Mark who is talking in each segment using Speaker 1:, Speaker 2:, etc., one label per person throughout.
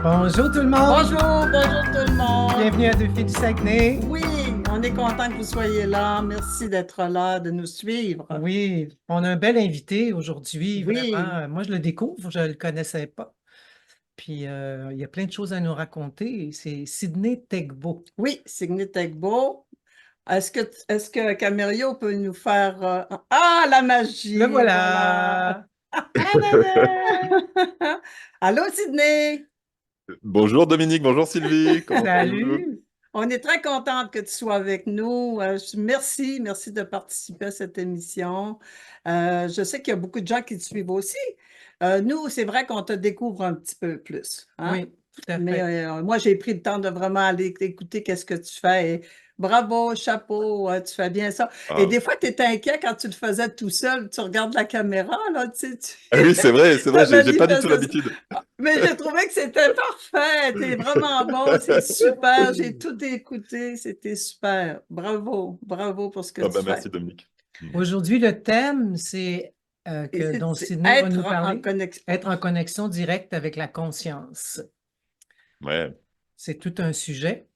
Speaker 1: Bonjour tout le monde,
Speaker 2: Bonjour, bonjour tout le monde.
Speaker 1: bienvenue à Deux filles du Saguenay.
Speaker 2: Oui, on est content que vous soyez là. Merci d'être là, de nous suivre.
Speaker 1: Oui, on a un bel invité aujourd'hui,
Speaker 2: Oui,
Speaker 1: vraiment. Moi, je le découvre, je ne le connaissais pas. Puis, il y a plein de choses à nous raconter. C'est Sydney Tegbo.
Speaker 2: oui, Signé Tegbo. Est-ce que Camério peut nous faire... Ah, la
Speaker 1: Le
Speaker 2: magie, voilà.
Speaker 1: voilà! Ta-da-da!
Speaker 2: Allô, Sydney.
Speaker 3: Bonjour Dominique, bonjour Sylvie, comment allez-vous?
Speaker 1: Salut!
Speaker 2: On est très contente que tu sois avec nous. Merci de participer à cette émission. Je sais qu'il y a beaucoup de gens qui te suivent aussi. Nous, c'est vrai qu'on te découvre un petit peu plus, hein?
Speaker 1: Oui, tout à
Speaker 2: Mais
Speaker 1: fait.
Speaker 2: moi, j'ai pris le temps de vraiment aller écouter qu'est-ce que tu fais. Et bravo, chapeau, tu fais bien ça. Et
Speaker 3: Ah,
Speaker 2: des fois, tu étais inquiet quand tu le faisais tout seul. Tu regardes la caméra, là, tu sais,
Speaker 3: ah oui, c'est vrai,
Speaker 2: ta
Speaker 3: j'ai pas du tout
Speaker 2: manifestation.
Speaker 3: l'habitude.
Speaker 2: Mais j'ai trouvé que c'était parfait. T'es vraiment bon. C'est super. J'ai tout écouté. C'était super. Bravo. Bravo pour ce que
Speaker 3: Ah
Speaker 2: tu
Speaker 3: bah
Speaker 2: fais.
Speaker 3: merci Dominique.
Speaker 1: Aujourd'hui, le thème, c'est
Speaker 2: Et
Speaker 1: dont
Speaker 2: c'est
Speaker 1: Sydney va
Speaker 2: être
Speaker 1: nous
Speaker 2: en
Speaker 1: parler,
Speaker 2: connexion.
Speaker 1: être en connexion directe avec la conscience.
Speaker 3: Ouais.
Speaker 1: C'est tout un sujet.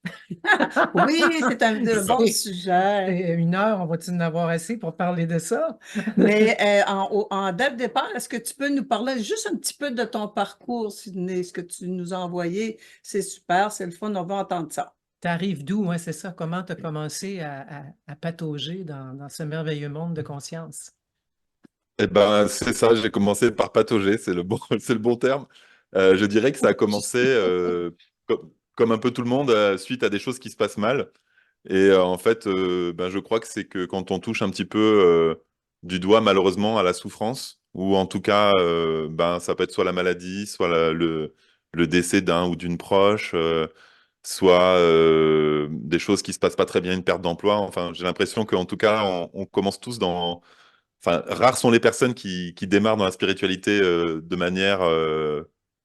Speaker 2: Oui, c'est un
Speaker 3: C'est ça.
Speaker 2: bon sujet.
Speaker 1: C'est 1 heure, on va-t-il en avoir assez pour parler de ça?
Speaker 2: Mais dès le départ, est-ce que tu peux nous parler juste un petit peu de ton parcours, Sydney, ce que tu nous as envoyé? C'est super, c'est le fun, on va entendre ça.
Speaker 1: T'arrives d'où, hein, c'est ça? Comment tu as commencé à patauger dans ce merveilleux monde de conscience?
Speaker 3: Eh ben c'est ça, j'ai commencé par patauger, c'est le bon, c'est le bon terme. Je dirais que ça a commencé comme un peu tout le monde suite à des choses qui se passent mal. Et en fait, ben, je crois que c'est que quand on touche un petit peu du doigt malheureusement à la souffrance, ou en tout cas, ben, ça peut être soit la maladie, soit le décès d'un ou d'une proche, soit des choses qui se passent pas très bien, une perte d'emploi. Enfin, j'ai l'impression qu'en tout cas, on commence tous dans... Enfin, rares sont les personnes qui démarrent dans la spiritualité de manière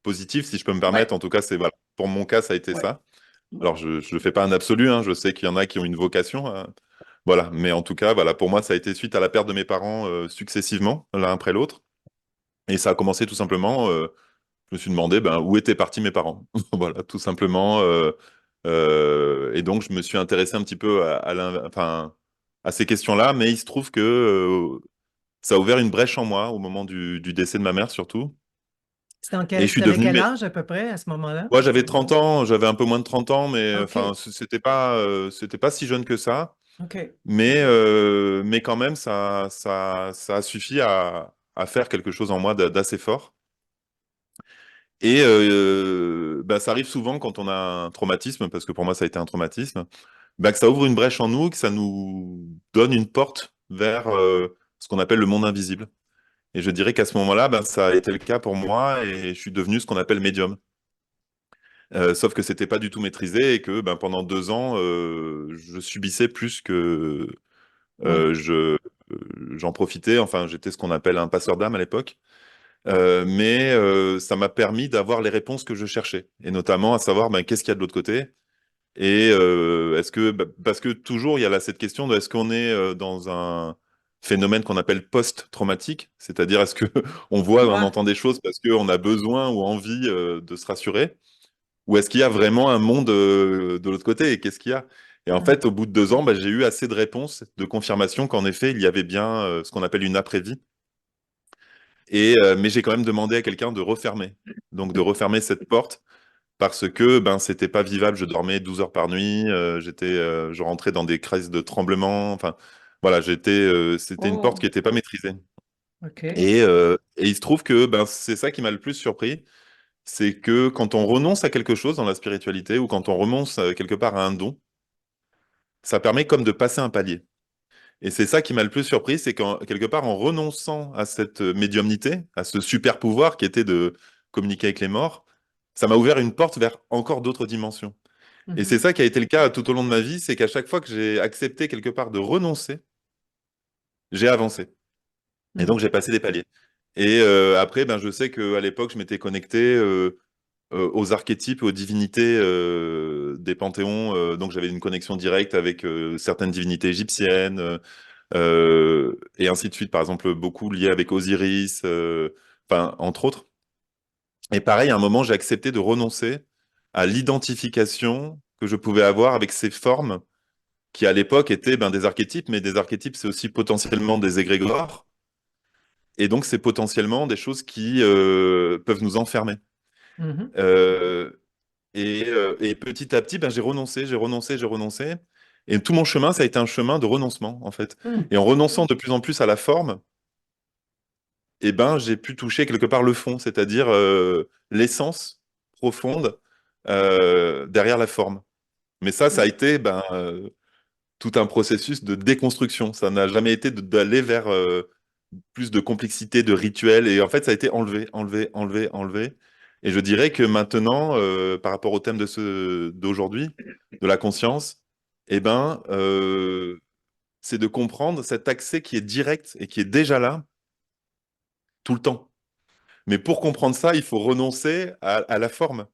Speaker 3: positive, si je peux me
Speaker 2: Oui,
Speaker 3: permettre. En tout cas, c'est voilà. Pour mon cas, ça a été
Speaker 2: oui.
Speaker 3: ça. Alors, je ne fais pas un absolu, hein, je sais qu'il y en a qui ont une vocation. Voilà, mais en tout cas, voilà, pour moi, ça a été suite à la perte de mes parents successivement, l'un après l'autre. Et ça a commencé tout simplement, je me suis demandé ben, où étaient partis mes parents. Voilà, tout simplement. Et donc, je me suis intéressé un petit peu enfin, à ces questions-là, mais il se trouve que ça a ouvert une brèche en moi au moment du décès de ma mère, surtout. Et je suis
Speaker 1: T'avais
Speaker 3: devenu...
Speaker 1: quel âge à peu près à ce moment-là?
Speaker 3: Moi, j'avais 30 ans, j'avais un peu moins de 30 ans, mais enfin,
Speaker 1: OK,
Speaker 3: c'était pas si jeune que ça.
Speaker 1: OK.
Speaker 3: Mais quand même, ça a suffi à faire quelque chose en moi d'assez fort. Et bah, ça arrive souvent quand on a un traumatisme, parce que pour moi, ça a été un traumatisme, bah, que ça ouvre une brèche en nous, que ça nous donne une porte vers ce qu'on appelle le monde invisible. Et je dirais qu'à ce moment-là, bah, ça a été le cas pour moi et je suis devenu ce qu'on appelle médium. Sauf que c'était pas du tout maîtrisé et que ben, pendant 2 ans, je subissais plus que
Speaker 1: Oui.
Speaker 3: je j'en profitais. Enfin, j'étais ce qu'on appelle un passeur d'âme à l'époque. Mais ça m'a permis d'avoir les réponses que je cherchais, et notamment à savoir ben, qu'est-ce qu'il y a de l'autre côté. Et est-ce que, bah, parce que toujours il y a là cette question de est-ce qu'on est dans un phénomène qu'on appelle post-traumatique, c'est-à-dire est-ce que on voit, on
Speaker 2: Ouais.
Speaker 3: entend des choses parce qu'on a besoin ou envie de se rassurer, ou est-ce qu'il y a vraiment un monde de l'autre côté et qu'est-ce qu'il y a? Et en
Speaker 1: Mm.
Speaker 3: fait, au bout de 2 ans, bah, j'ai eu assez de réponses, de confirmation qu'en effet, il y avait bien ce qu'on appelle une après-vie. Et, mais j'ai quand même demandé à quelqu'un de refermer. Donc de refermer cette porte parce que ben, c'était pas vivable. Je dormais 12 heures par nuit, je rentrais dans des crises de tremblement. Enfin, voilà, c'était une porte
Speaker 2: Oh,
Speaker 3: qui n'était pas maîtrisée.
Speaker 1: OK.
Speaker 3: Et il se trouve que ben, c'est ça qui m'a le plus surpris, c'est que quand on renonce à quelque chose dans la spiritualité ou quand on renonce quelque part à un don, ça permet comme de passer un palier. Et c'est ça qui m'a le plus surpris, c'est qu'en quelque part, en renonçant à cette médiumnité, à ce super pouvoir qui était de communiquer avec les morts, ça m'a ouvert une porte vers encore d'autres dimensions. Et c'est
Speaker 1: Mhm.
Speaker 3: ça qui a été le cas tout au long de ma vie, c'est qu'à chaque fois que j'ai accepté quelque part de renoncer, j'ai avancé. Et donc
Speaker 1: Mhm.
Speaker 3: j'ai passé des paliers. Et après, ben, je sais qu'à l'époque, je m'étais connecté aux archétypes, aux divinités des panthéons. Donc j'avais une connexion directe avec certaines divinités égyptiennes, et ainsi de suite. Par exemple, beaucoup liés avec Osiris, enfin, entre autres. Et pareil, à un moment, j'ai accepté de renoncer à l'identification que je pouvais avoir avec ces formes qui, à l'époque, étaient des archétypes, mais des archétypes, c'est aussi potentiellement des égrégores, et donc c'est potentiellement des choses qui peuvent nous enfermer.
Speaker 1: Mhm.
Speaker 3: Euh, et petit à petit, j'ai renoncé, j'ai renoncé, j'ai renoncé. Et tout mon chemin, ça a été un chemin de renoncement, en fait.
Speaker 1: Mm.
Speaker 3: Et en renonçant de plus en plus à la forme, j'ai pu toucher quelque part le fond, c'est-à-dire l'essence profonde derrière la forme. Mais ça a été tout un processus de déconstruction. Ça n'a jamais été d'aller vers plus de complexité, de rituels. Et en fait, ça a été enlevé, enlevé, enlevé, enlevé. Et je dirais que maintenant, par rapport au thème d'aujourd'hui, de la conscience, c'est de comprendre cet accès qui est direct et qui est déjà là tout le temps. Mais pour comprendre ça, il faut renoncer à la forme.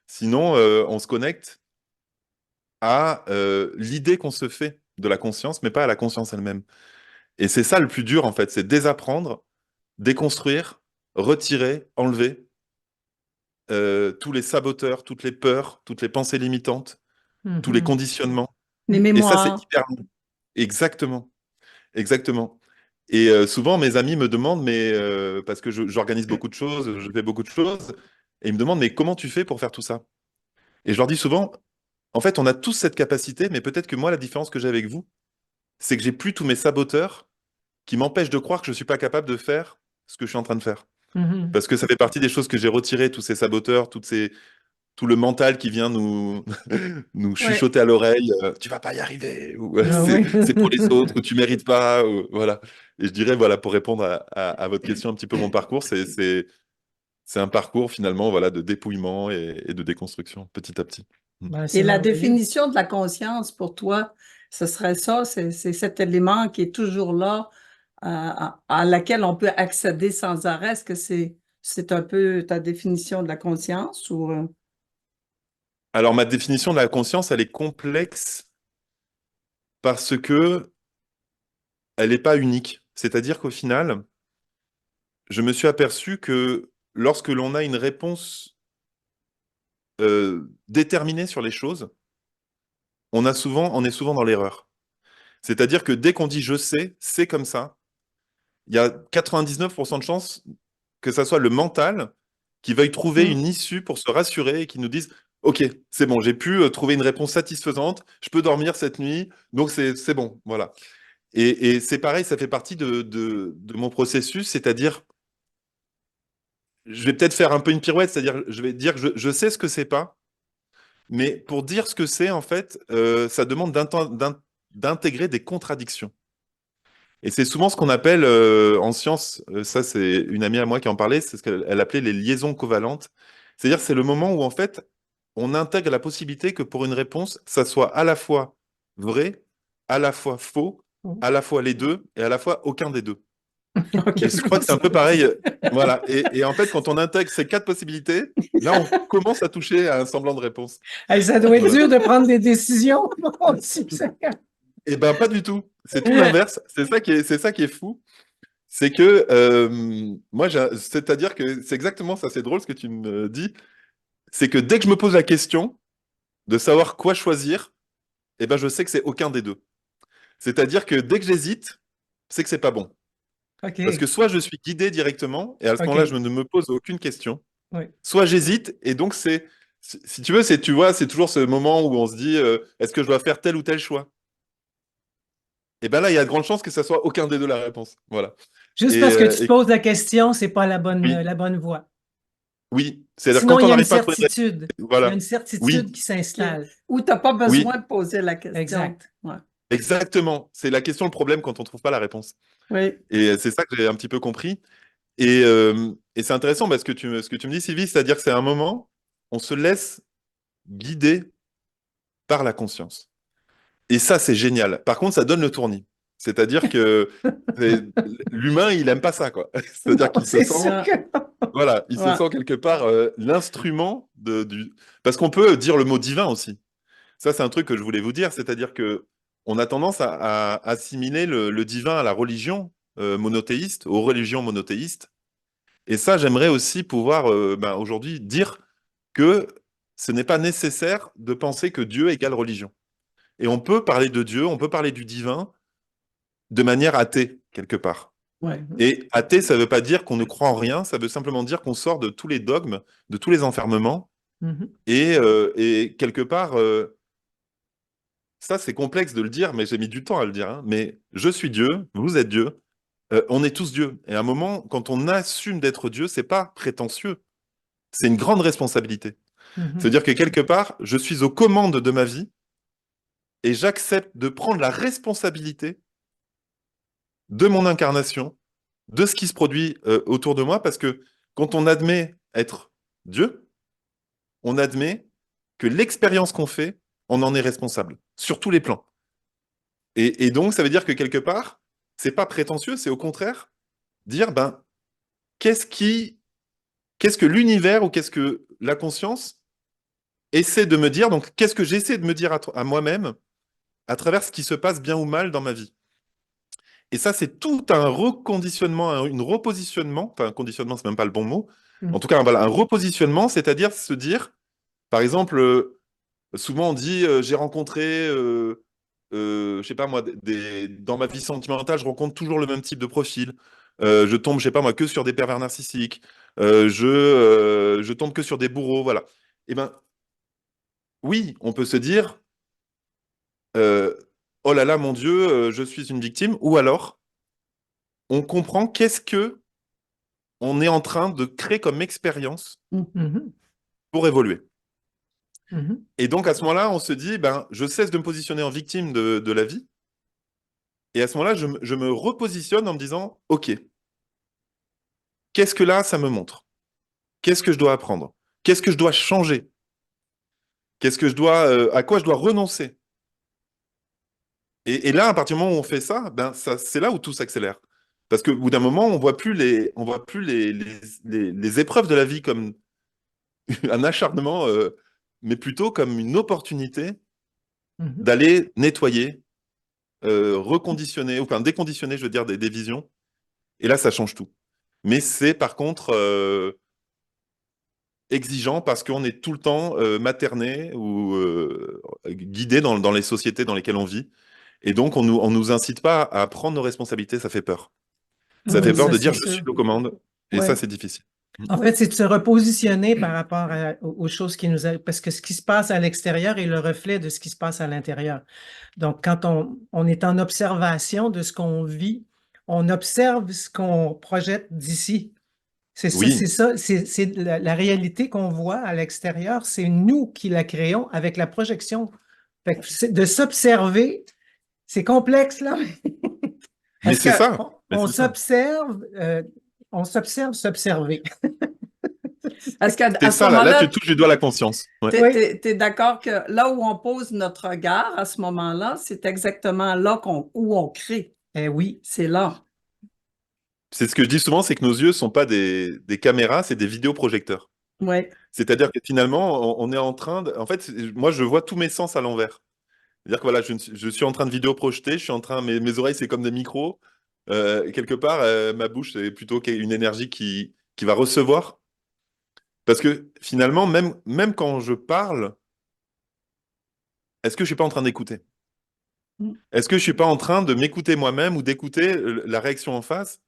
Speaker 3: Sinon, on se connecte à l'idée qu'on se fait de la conscience, mais pas à la conscience elle-même. Et c'est ça le plus dur, en fait, c'est désapprendre, déconstruire, retirer, enlever tous les saboteurs, toutes les peurs, toutes les pensées limitantes, tous les
Speaker 1: Mhm.
Speaker 3: conditionnements.
Speaker 2: Les
Speaker 3: Et ça, c'est
Speaker 2: mémoires.
Speaker 3: hyper long. Exactement, exactement. Et souvent, mes amis me demandent, mais parce que j'organise beaucoup de choses, je fais beaucoup de choses, et ils me demandent, mais comment tu fais pour faire tout ça? Et je leur dis souvent, en fait, on a tous cette capacité, mais peut-être que moi, la différence que j'ai avec vous, c'est que j'ai plus tous mes saboteurs qui m'empêchent de croire que je ne suis pas capable de faire ce que je suis en train de faire.
Speaker 1: Mhm.
Speaker 3: Parce que ça fait partie des choses que j'ai retirées, tous ces saboteurs, tout le mental qui vient nous
Speaker 2: Oui.
Speaker 3: chuchoter à l'oreille, tu vas pas y arriver, ou
Speaker 1: Ah oui.
Speaker 3: c'est pour les autres, ou tu mérites pas, voilà. Et je dirais, voilà, pour répondre à votre question, un petit peu mon parcours, c'est un parcours finalement, voilà, de dépouillement et de déconstruction, petit à petit. Mm.
Speaker 2: Et
Speaker 1: C'est
Speaker 2: la
Speaker 1: merveilleux.
Speaker 2: définition de la conscience pour toi, ce serait ça, c'est cet élément qui est toujours là, à laquelle on peut accéder sans arrêt. Est-ce que c'est un peu ta définition de la conscience ou
Speaker 3: Alors, ma définition de la conscience, elle est complexe parce que elle n'est pas unique. C'est-à-dire qu'au final, je me suis aperçu que lorsque l'on a une réponse déterminée sur les choses, on est souvent dans l'erreur. C'est-à-dire que dès qu'on dit je sais, c'est comme ça, il y a 99% de chances que ça soit le mental qui veuille trouver
Speaker 2: Hmm.
Speaker 3: une issue pour se rassurer et qui nous dise OK, c'est bon, j'ai pu trouver une réponse satisfaisante, je peux dormir cette nuit, donc c'est bon, voilà. Et c'est pareil, ça fait partie de mon processus, c'est-à-dire, je vais peut-être faire un peu une pirouette, c'est-à-dire, je vais dire que je sais ce que c'est pas, mais pour dire ce que c'est, en fait, ça demande d'intégrer des contradictions. Et c'est souvent ce qu'on appelle en science, ça c'est une amie à moi qui en parlait, c'est ce qu'elle appelait les liaisons covalentes. C'est-à-dire c'est le moment où en fait on intègre la possibilité que pour une réponse, ça soit à la fois vrai, à la fois faux, à la fois les deux et à la fois aucun des deux.
Speaker 2: OK,
Speaker 3: Et
Speaker 2: je
Speaker 3: je crois que c'est un peu
Speaker 2: comprends.
Speaker 3: pareil. Voilà. Et en fait, quand on intègre ces quatre possibilités, là on commence à toucher à un semblant de réponse.
Speaker 1: Hey, ça doit être
Speaker 3: Voilà.
Speaker 1: dur de prendre des décisions. Mon Dieu Seigneur.
Speaker 3: Et ben pas du tout. C'est tout l'inverse. C'est ça qui est fou. C'est que moi, c'est-à-dire que c'est exactement ça, c'est drôle ce que tu me dis, c'est que dès que je me pose la question de savoir quoi choisir, eh ben, je sais que c'est aucun des deux. C'est-à-dire que dès que j'hésite, c'est que c'est pas bon. Parce que
Speaker 1: OK.
Speaker 3: soit je suis guidé directement, et à ce moment-là, je
Speaker 1: OK.
Speaker 3: ne me pose aucune question,
Speaker 1: Oui.
Speaker 3: soit j'hésite, et donc si tu veux, tu vois, c'est toujours ce moment où on se dit, est-ce que je dois faire tel ou tel choix? Et ben là, il y a de grandes chances que ça soit aucun des deux la réponse. Voilà.
Speaker 1: Juste
Speaker 3: Et,
Speaker 1: parce que tu te poses la question, c'est pas
Speaker 3: oui,
Speaker 1: la bonne voie.
Speaker 3: oui. C'est-à-dire
Speaker 1: Sinon,
Speaker 3: quand
Speaker 1: il
Speaker 3: on
Speaker 1: y a une
Speaker 3: n'arrive pas à trouver de
Speaker 1: certitude.
Speaker 3: réponse,
Speaker 1: Il y a une
Speaker 3: voilà.
Speaker 1: certitude
Speaker 3: Oui,
Speaker 1: qui
Speaker 2: OK.
Speaker 1: s'installe.
Speaker 2: Ou tu n'as pas
Speaker 3: oui,
Speaker 2: besoin de poser la question.
Speaker 1: Exact.
Speaker 2: Ouais.
Speaker 3: exactement. C'est la question, le problème quand on ne trouve pas la réponse.
Speaker 2: Oui.
Speaker 3: Et c'est ça que j'ai un petit peu compris. Et c'est intéressant parce que ce que tu me dis, Sylvie, c'est-à-dire que c'est un moment, on se laisse guider par la conscience. Et ça, c'est génial. Par contre, ça donne le tournis. C'est-à-dire que c'est- l'humain, il aime pas ça, quoi. C'est-à-dire
Speaker 1: Non,
Speaker 3: qu'il se
Speaker 1: c'est
Speaker 3: sent,
Speaker 1: sûr
Speaker 2: Ouais.
Speaker 1: que.
Speaker 3: voilà, il se
Speaker 2: Ouais.
Speaker 3: sent quelque part l'instrument parce qu'on peut dire le mot divin aussi. Ça, c'est un truc que je voulais vous dire, c'est-à-dire que on a tendance à assimiler le divin à la religion monothéiste, aux religions monothéistes. Et ça, j'aimerais aussi pouvoir aujourd'hui dire que ce n'est pas nécessaire de penser que Dieu égale religion. Et on peut parler de Dieu, on peut parler du divin de manière athée, quelque part.
Speaker 2: Ouais.
Speaker 3: Et athée, ça ne veut pas dire qu'on ne croit en rien, ça veut simplement dire qu'on sort de tous les dogmes, de tous les enfermements.
Speaker 1: Mhm.
Speaker 3: Et quelque part, ça c'est complexe de le dire, mais j'ai mis du temps à le dire. Hein. Mais je suis Dieu, vous êtes Dieu, on est tous Dieu. Et à un moment, quand on assume d'être Dieu, c'est pas prétentieux, c'est une grande responsabilité.
Speaker 1: Mhm.
Speaker 3: C'est-à-dire que quelque part, je suis aux commandes de ma vie et j'accepte de prendre la responsabilité de mon incarnation, de ce qui se produit autour de moi, parce que quand on admet être Dieu, on admet que l'expérience qu'on fait, on en est responsable, sur tous les plans. Et donc, ça veut dire que quelque part, c'est pas prétentieux, c'est au contraire dire, ben, qu'est-ce que l'univers ou qu'est-ce que la conscience essaie de me dire, donc qu'est-ce que j'essaie de me dire à moi-même à travers ce qui se passe bien ou mal dans ma vie. Et ça, c'est tout un reconditionnement, une repositionnement, enfin, un conditionnement, c'est même pas le bon mot. En
Speaker 1: Mhm.
Speaker 3: tout cas, voilà, un repositionnement, c'est-à-dire se dire, par exemple, souvent on dit, j'ai rencontré, je sais pas moi, dans ma vie sentimentale, je rencontre toujours le même type de profil. Je tombe, je sais pas moi, que sur des pervers narcissiques. Je tombe que sur des bourreaux, voilà. Eh ben, oui, on peut se dire, euh, oh là là, mon Dieu, je suis une victime. Ou alors, on comprend qu'est-ce que on est en train de créer comme expérience
Speaker 1: Mhm.
Speaker 3: pour évoluer.
Speaker 1: Mhm.
Speaker 3: Et donc, à ce moment-là, on se dit, ben, je cesse de me positionner en victime de la vie. Et à ce moment-là, je me repositionne en me disant, OK, qu'est-ce que là, ça me montre? Qu'est-ce que je dois apprendre? Qu'est-ce que je dois changer? À quoi je dois renoncer? Et là, à partir du moment où on fait ça, ben, c'est là où tout s'accélère. Parce qu'au bout d'un moment, on voit plus les épreuves de la vie comme un acharnement, mais plutôt comme une opportunité
Speaker 1: Mhm.
Speaker 3: d'aller nettoyer, reconditionner, ou enfin déconditionner, je veux dire, des visions. Et là, ça change tout. Mais c'est par contre exigeant parce qu'on est tout le temps materné ou guidé dans les sociétés dans lesquelles on vit. Et donc, on nous incite pas à prendre nos responsabilités, ça fait peur. Ça fait
Speaker 1: Oui,
Speaker 3: peur
Speaker 1: ça
Speaker 3: de
Speaker 1: c'est
Speaker 3: dire je suis
Speaker 1: sûr.
Speaker 3: aux commandes. Et ça,
Speaker 2: Ouais.
Speaker 3: c'est difficile.
Speaker 1: En fait, c'est de se repositionner par rapport aux choses qui nous arrivent, parce que ce qui se passe à l'extérieur est le reflet de ce qui se passe à l'intérieur. Donc, quand on est en observation de ce qu'on vit, on observe ce qu'on projette d'ici. C'est
Speaker 3: Oui,
Speaker 1: ça, c'est la réalité qu'on voit à l'extérieur, c'est nous qui la créons avec la projection. Fait que de s'observer, c'est complexe, là.
Speaker 3: mais
Speaker 2: Est-ce
Speaker 3: c'est
Speaker 2: que
Speaker 3: ça. Mais c'est ça.
Speaker 1: On s'observe s'observer.
Speaker 2: est-ce qu'à
Speaker 3: C'est
Speaker 2: ce
Speaker 3: ça, là, tu
Speaker 2: moment-là,
Speaker 3: touches du doigt la conscience. Ouais.
Speaker 1: Oui,
Speaker 2: t'es d'accord que là où on pose notre regard à ce moment-là, c'est exactement là où on crée.
Speaker 1: oui.
Speaker 2: C'est là.
Speaker 3: C'est ce que je dis souvent, c'est que nos yeux sont pas des caméras, c'est des vidéoprojecteurs.
Speaker 2: Oui.
Speaker 3: C'est-à-dire que finalement, on est en train de... En fait, moi, je vois tous mes sens à l'envers. C'est-à-dire que voilà, je suis en train de vidéoprojeter, je suis en train... Mes oreilles, c'est comme des micros. Quelque part, ma bouche, c'est plutôt une énergie qui va recevoir. Parce que finalement, même quand je parle, est-ce que je suis pas en train d'écouter? Est-ce que je suis pas en train de m'écouter moi-même ou d'écouter la réaction en face?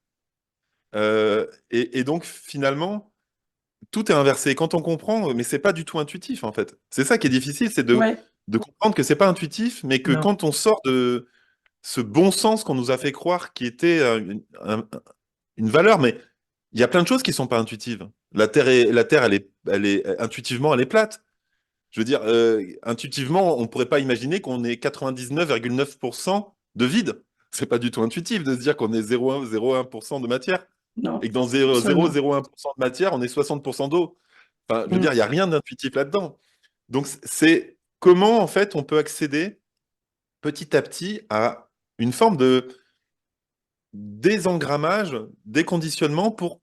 Speaker 3: Et donc, finalement, tout est inversé. Quand on comprend, mais c'est pas du tout intuitif, en fait. C'est ça qui est difficile, c'est
Speaker 2: Oui.
Speaker 3: de comprendre que c'est pas intuitif, mais que
Speaker 1: Non.
Speaker 3: quand on sort de ce bon sens qu'on nous a fait croire qui était une valeur, mais il y a plein de choses qui sont pas intuitives. La Terre, intuitivement, elle est plate. Je veux dire, intuitivement, on pourrait pas imaginer qu'on est 99,9% de vide. C'est pas du tout intuitif de se dire qu'on est 0,1% de matière
Speaker 2: Non,
Speaker 3: et que dans
Speaker 2: absolument.
Speaker 3: 0,01% de matière, on est 60% d'eau. Enfin, je veux dire,
Speaker 2: Mm.
Speaker 3: il n'y a rien d'intuitif là-dedans. Donc, c'est comment, en fait, on peut accéder petit à petit à une forme de désengrammage, déconditionnement pour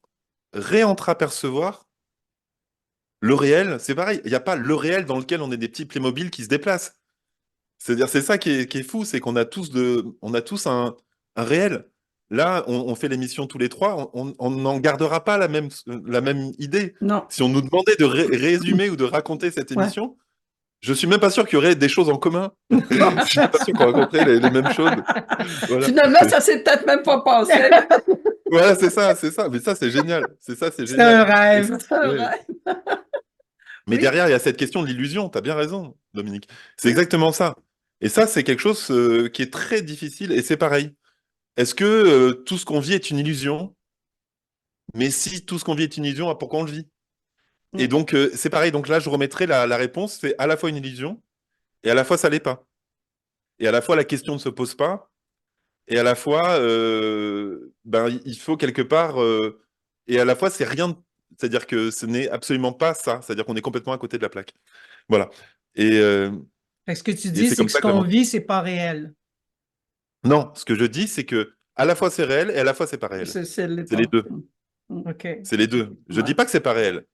Speaker 3: réentrapercevoir le réel. C'est pareil, il n'y a pas le réel dans lequel on est des petits Playmobil qui se déplacent. C'est-à-dire, c'est ça qui est fou, c'est qu'on a tous un réel. Là, on fait l'émission tous les trois, on n'en gardera pas la même idée.
Speaker 2: Non.
Speaker 3: Si on nous demandait de résumer ou de raconter cette
Speaker 2: Ouais.
Speaker 3: émission, je suis même pas sûr qu'il y aurait des choses en commun. Je suis pas sûr qu'on raconterait les mêmes choses. Voilà.
Speaker 2: Finalement, ça s'est peut-être même pas passé.
Speaker 3: Voilà, c'est ça, c'est ça. Mais ça, c'est génial. C'est ça, c'est
Speaker 1: C'est un
Speaker 3: génial.
Speaker 1: rêve.
Speaker 2: C'est un
Speaker 3: Ouais.
Speaker 2: rêve.
Speaker 3: Mais
Speaker 2: Oui.
Speaker 3: derrière, il y a cette question de l'illusion. Tu as bien raison, Dominique. C'est
Speaker 2: Oui.
Speaker 3: exactement ça. Et ça, c'est quelque chose qui est très difficile. Et c'est pareil. Est-ce que tout ce qu'on vit est une illusion? Mais si tout ce qu'on vit est une illusion, pourquoi on le vit? Et
Speaker 2: Mm.
Speaker 3: donc, c'est pareil. Donc là, je remettrai la réponse. C'est à la fois une illusion et à la fois, ça l'est pas. Et à la fois, la question ne se pose pas. Et à la fois, ben, il faut quelque part. Et à la fois, c'est rien. C'est-à-dire que ce n'est absolument pas ça. C'est-à-dire qu'on est complètement à côté de la plaque. Voilà. Et,
Speaker 1: Fait que ce que tu
Speaker 3: et
Speaker 1: dis,
Speaker 3: c'est
Speaker 1: c'est
Speaker 3: comme
Speaker 1: que ce
Speaker 3: ça que la
Speaker 1: qu'on vit, c'est pas réel.
Speaker 3: Non, ce que je dis, c'est que à la fois c'est réel et à la fois c'est pas réel.
Speaker 2: C'est
Speaker 3: C'est les
Speaker 2: l'état.
Speaker 3: deux.
Speaker 2: Mm.
Speaker 1: OK.
Speaker 3: C'est les deux. Je
Speaker 2: Ouais.
Speaker 3: dis pas que c'est pas réel,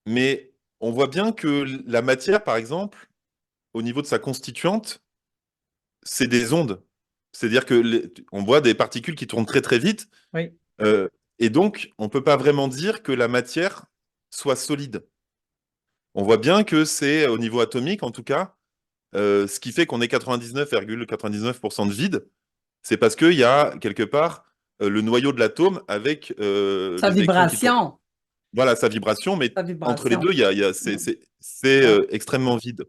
Speaker 3: mais on voit bien que la matière, par exemple, au niveau de sa constituante, c'est des ondes. C'est-à-dire que on voit des particules qui tournent très très vite,
Speaker 1: Oui.
Speaker 3: et donc on peut pas vraiment dire que la matière soit solide. On voit bien que c'est au niveau atomique, en tout cas, ce qui fait qu'on est 99,99% de vide. C'est parce qu'il y a quelque part le noyau de l'atome avec
Speaker 2: Sa
Speaker 3: les électrons qui tournent.
Speaker 2: vibration.
Speaker 3: Voilà, sa vibration, mais
Speaker 2: Sa
Speaker 3: entre les
Speaker 2: vibration.
Speaker 3: deux, c'est extrêmement vide.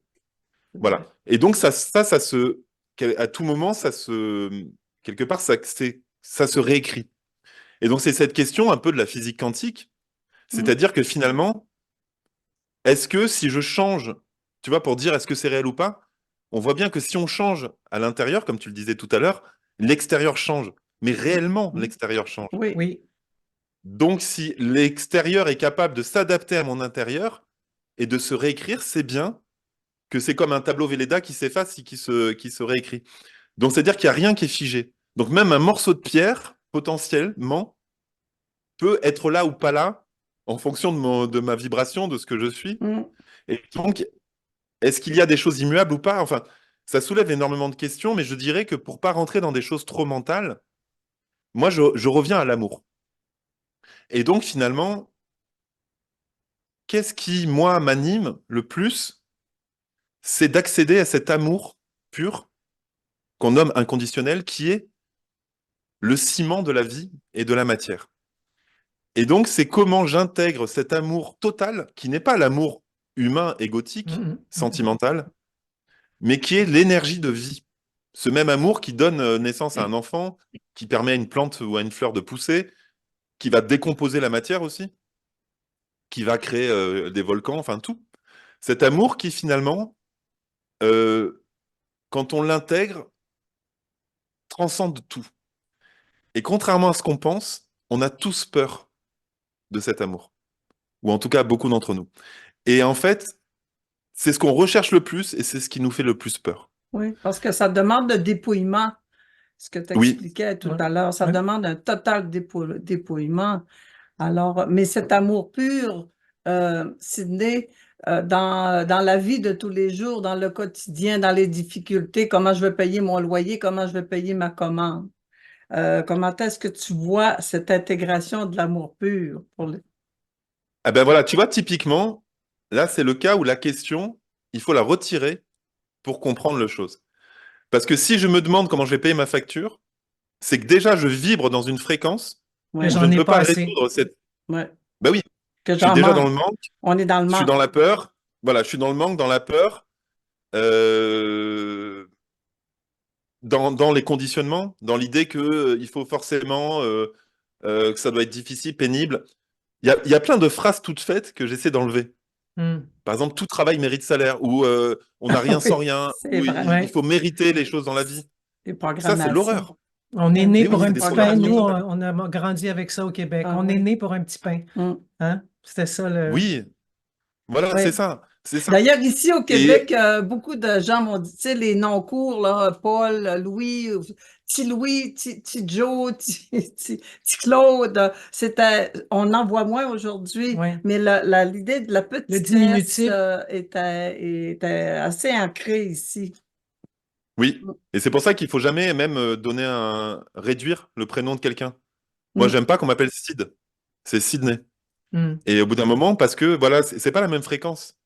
Speaker 3: Voilà. Et donc, à tout moment, quelque part, ça se réécrit. Et donc, c'est cette question un peu de la physique quantique.
Speaker 2: Mm.
Speaker 3: C'est-à-dire que finalement, est-ce que si je change, tu vois, pour dire est-ce que c'est réel ou pas, on voit bien que si on change à l'intérieur, comme tu le disais tout à l'heure, l'extérieur change. Mais réellement, l'extérieur change.
Speaker 2: Oui.
Speaker 1: Oui.
Speaker 3: Donc, si l'extérieur est capable de s'adapter à mon intérieur et de se réécrire, c'est bien que c'est comme un tableau Velleda qui s'efface et qui se réécrit. Donc, c'est-à-dire qu'il n'y a rien qui est figé. Donc, même un morceau de pierre, potentiellement, peut être là ou pas là, en fonction de ma vibration, de ce que je suis.
Speaker 2: Mm.
Speaker 3: Et donc, est-ce qu'il y a des choses immuables ou pas? Enfin, ça soulève énormément de questions, mais je dirais que pour pas rentrer dans des choses trop mentales, moi, je reviens à l'amour. Et donc, finalement, qu'est-ce qui, moi, m'anime le plus? C'est d'accéder à cet amour pur qu'on nomme inconditionnel, qui est le ciment de la vie et de la matière. Et donc, c'est comment j'intègre cet amour total, qui n'est pas l'amour humain, égotique, sentimental, mais qui est l'énergie de vie. Ce même amour qui donne naissance à un enfant, qui permet à une plante ou à une fleur de pousser, qui va décomposer la matière aussi, qui va créer des volcans, enfin tout. Cet amour qui finalement, quand on l'intègre, transcende tout. Et contrairement à ce qu'on pense, on a tous peur de cet amour. Ou en tout cas, beaucoup d'entre nous. Et en fait, c'est ce qu'on recherche le plus et c'est ce qui nous fait le plus peur.
Speaker 2: Oui, parce que ça demande de dépouillement. Ce que tu
Speaker 3: Oui,
Speaker 2: expliquais tout
Speaker 1: Ouais.
Speaker 2: à l'heure, ça
Speaker 1: Ouais.
Speaker 2: demande un total dépouillement. Alors, mais cet amour pur, Sydney, dans la vie de tous les jours, dans le quotidien, dans les difficultés, comment je vais payer mon loyer, comment je vais payer ma commande. Comment est-ce que tu vois cette intégration de l'amour pur pour
Speaker 3: ah ben voilà, tu vois, typiquement, là, c'est le cas où la question, il faut la retirer pour comprendre le chose. Parce que si je me demande comment je vais payer ma facture, c'est que déjà, je vibre dans une fréquence
Speaker 1: Mais
Speaker 2: Ouais,
Speaker 3: où je
Speaker 1: j'en
Speaker 3: ne
Speaker 1: ai
Speaker 3: peux
Speaker 1: pas
Speaker 3: pas
Speaker 1: assez.
Speaker 3: résoudre cette...
Speaker 2: ouais,
Speaker 3: Ben oui,
Speaker 2: que
Speaker 3: je suis
Speaker 2: j'en
Speaker 3: déjà dans
Speaker 2: manque.
Speaker 3: le manque,
Speaker 2: On est dans le
Speaker 3: je suis
Speaker 2: manque.
Speaker 3: dans la peur, voilà, je suis dans le manque, dans la peur, euh, dans les conditionnements, dans l'idée que il faut forcément, que ça doit être difficile, pénible. Il y a plein de phrases toutes faites que j'essaie d'enlever.
Speaker 1: Hmm.
Speaker 3: Par exemple, tout travail mérite salaire, ou on n'a rien sans
Speaker 2: Oui,
Speaker 3: rien,
Speaker 2: c'est
Speaker 3: ou
Speaker 2: vrai.
Speaker 3: il
Speaker 1: Ouais.
Speaker 3: faut mériter les choses dans la vie.
Speaker 2: Des
Speaker 3: Ça, c'est
Speaker 2: programmations.
Speaker 3: l'horreur.
Speaker 1: On est
Speaker 2: Ouais,
Speaker 1: né
Speaker 3: Mais oui,
Speaker 1: pour
Speaker 3: c'est
Speaker 1: un
Speaker 3: des
Speaker 1: petit pain.
Speaker 3: programmations
Speaker 1: Nous,
Speaker 3: totales.
Speaker 1: on a grandi avec ça au Québec.
Speaker 2: Ah
Speaker 1: On est
Speaker 2: oui.
Speaker 1: né pour un petit pain.
Speaker 2: Mm.
Speaker 1: Hein? C'était ça le.
Speaker 3: Oui, voilà,
Speaker 2: Oui.
Speaker 3: c'est ça. C'est ça.
Speaker 2: D'ailleurs, ici au
Speaker 3: Et
Speaker 2: Québec, beaucoup de gens m'ont dit, tu sais, les noms courts, là, Paul, Louis, petit Louis, petit Joe, petit Claude, on en voit moins aujourd'hui,
Speaker 1: Ouais.
Speaker 2: mais l'idée de la
Speaker 1: Le
Speaker 2: petitesse
Speaker 1: diminutif.
Speaker 2: était assez ancrée ici.
Speaker 3: Oui. Et c'est pour ça qu'il faut jamais même réduire le prénom de quelqu'un. Moi,
Speaker 2: Mm.
Speaker 3: j'aime pas qu'on m'appelle Sid. C'est Sydney.
Speaker 1: Hmm.
Speaker 3: Et au bout d'un moment, parce que voilà, c'est pas la même fréquence.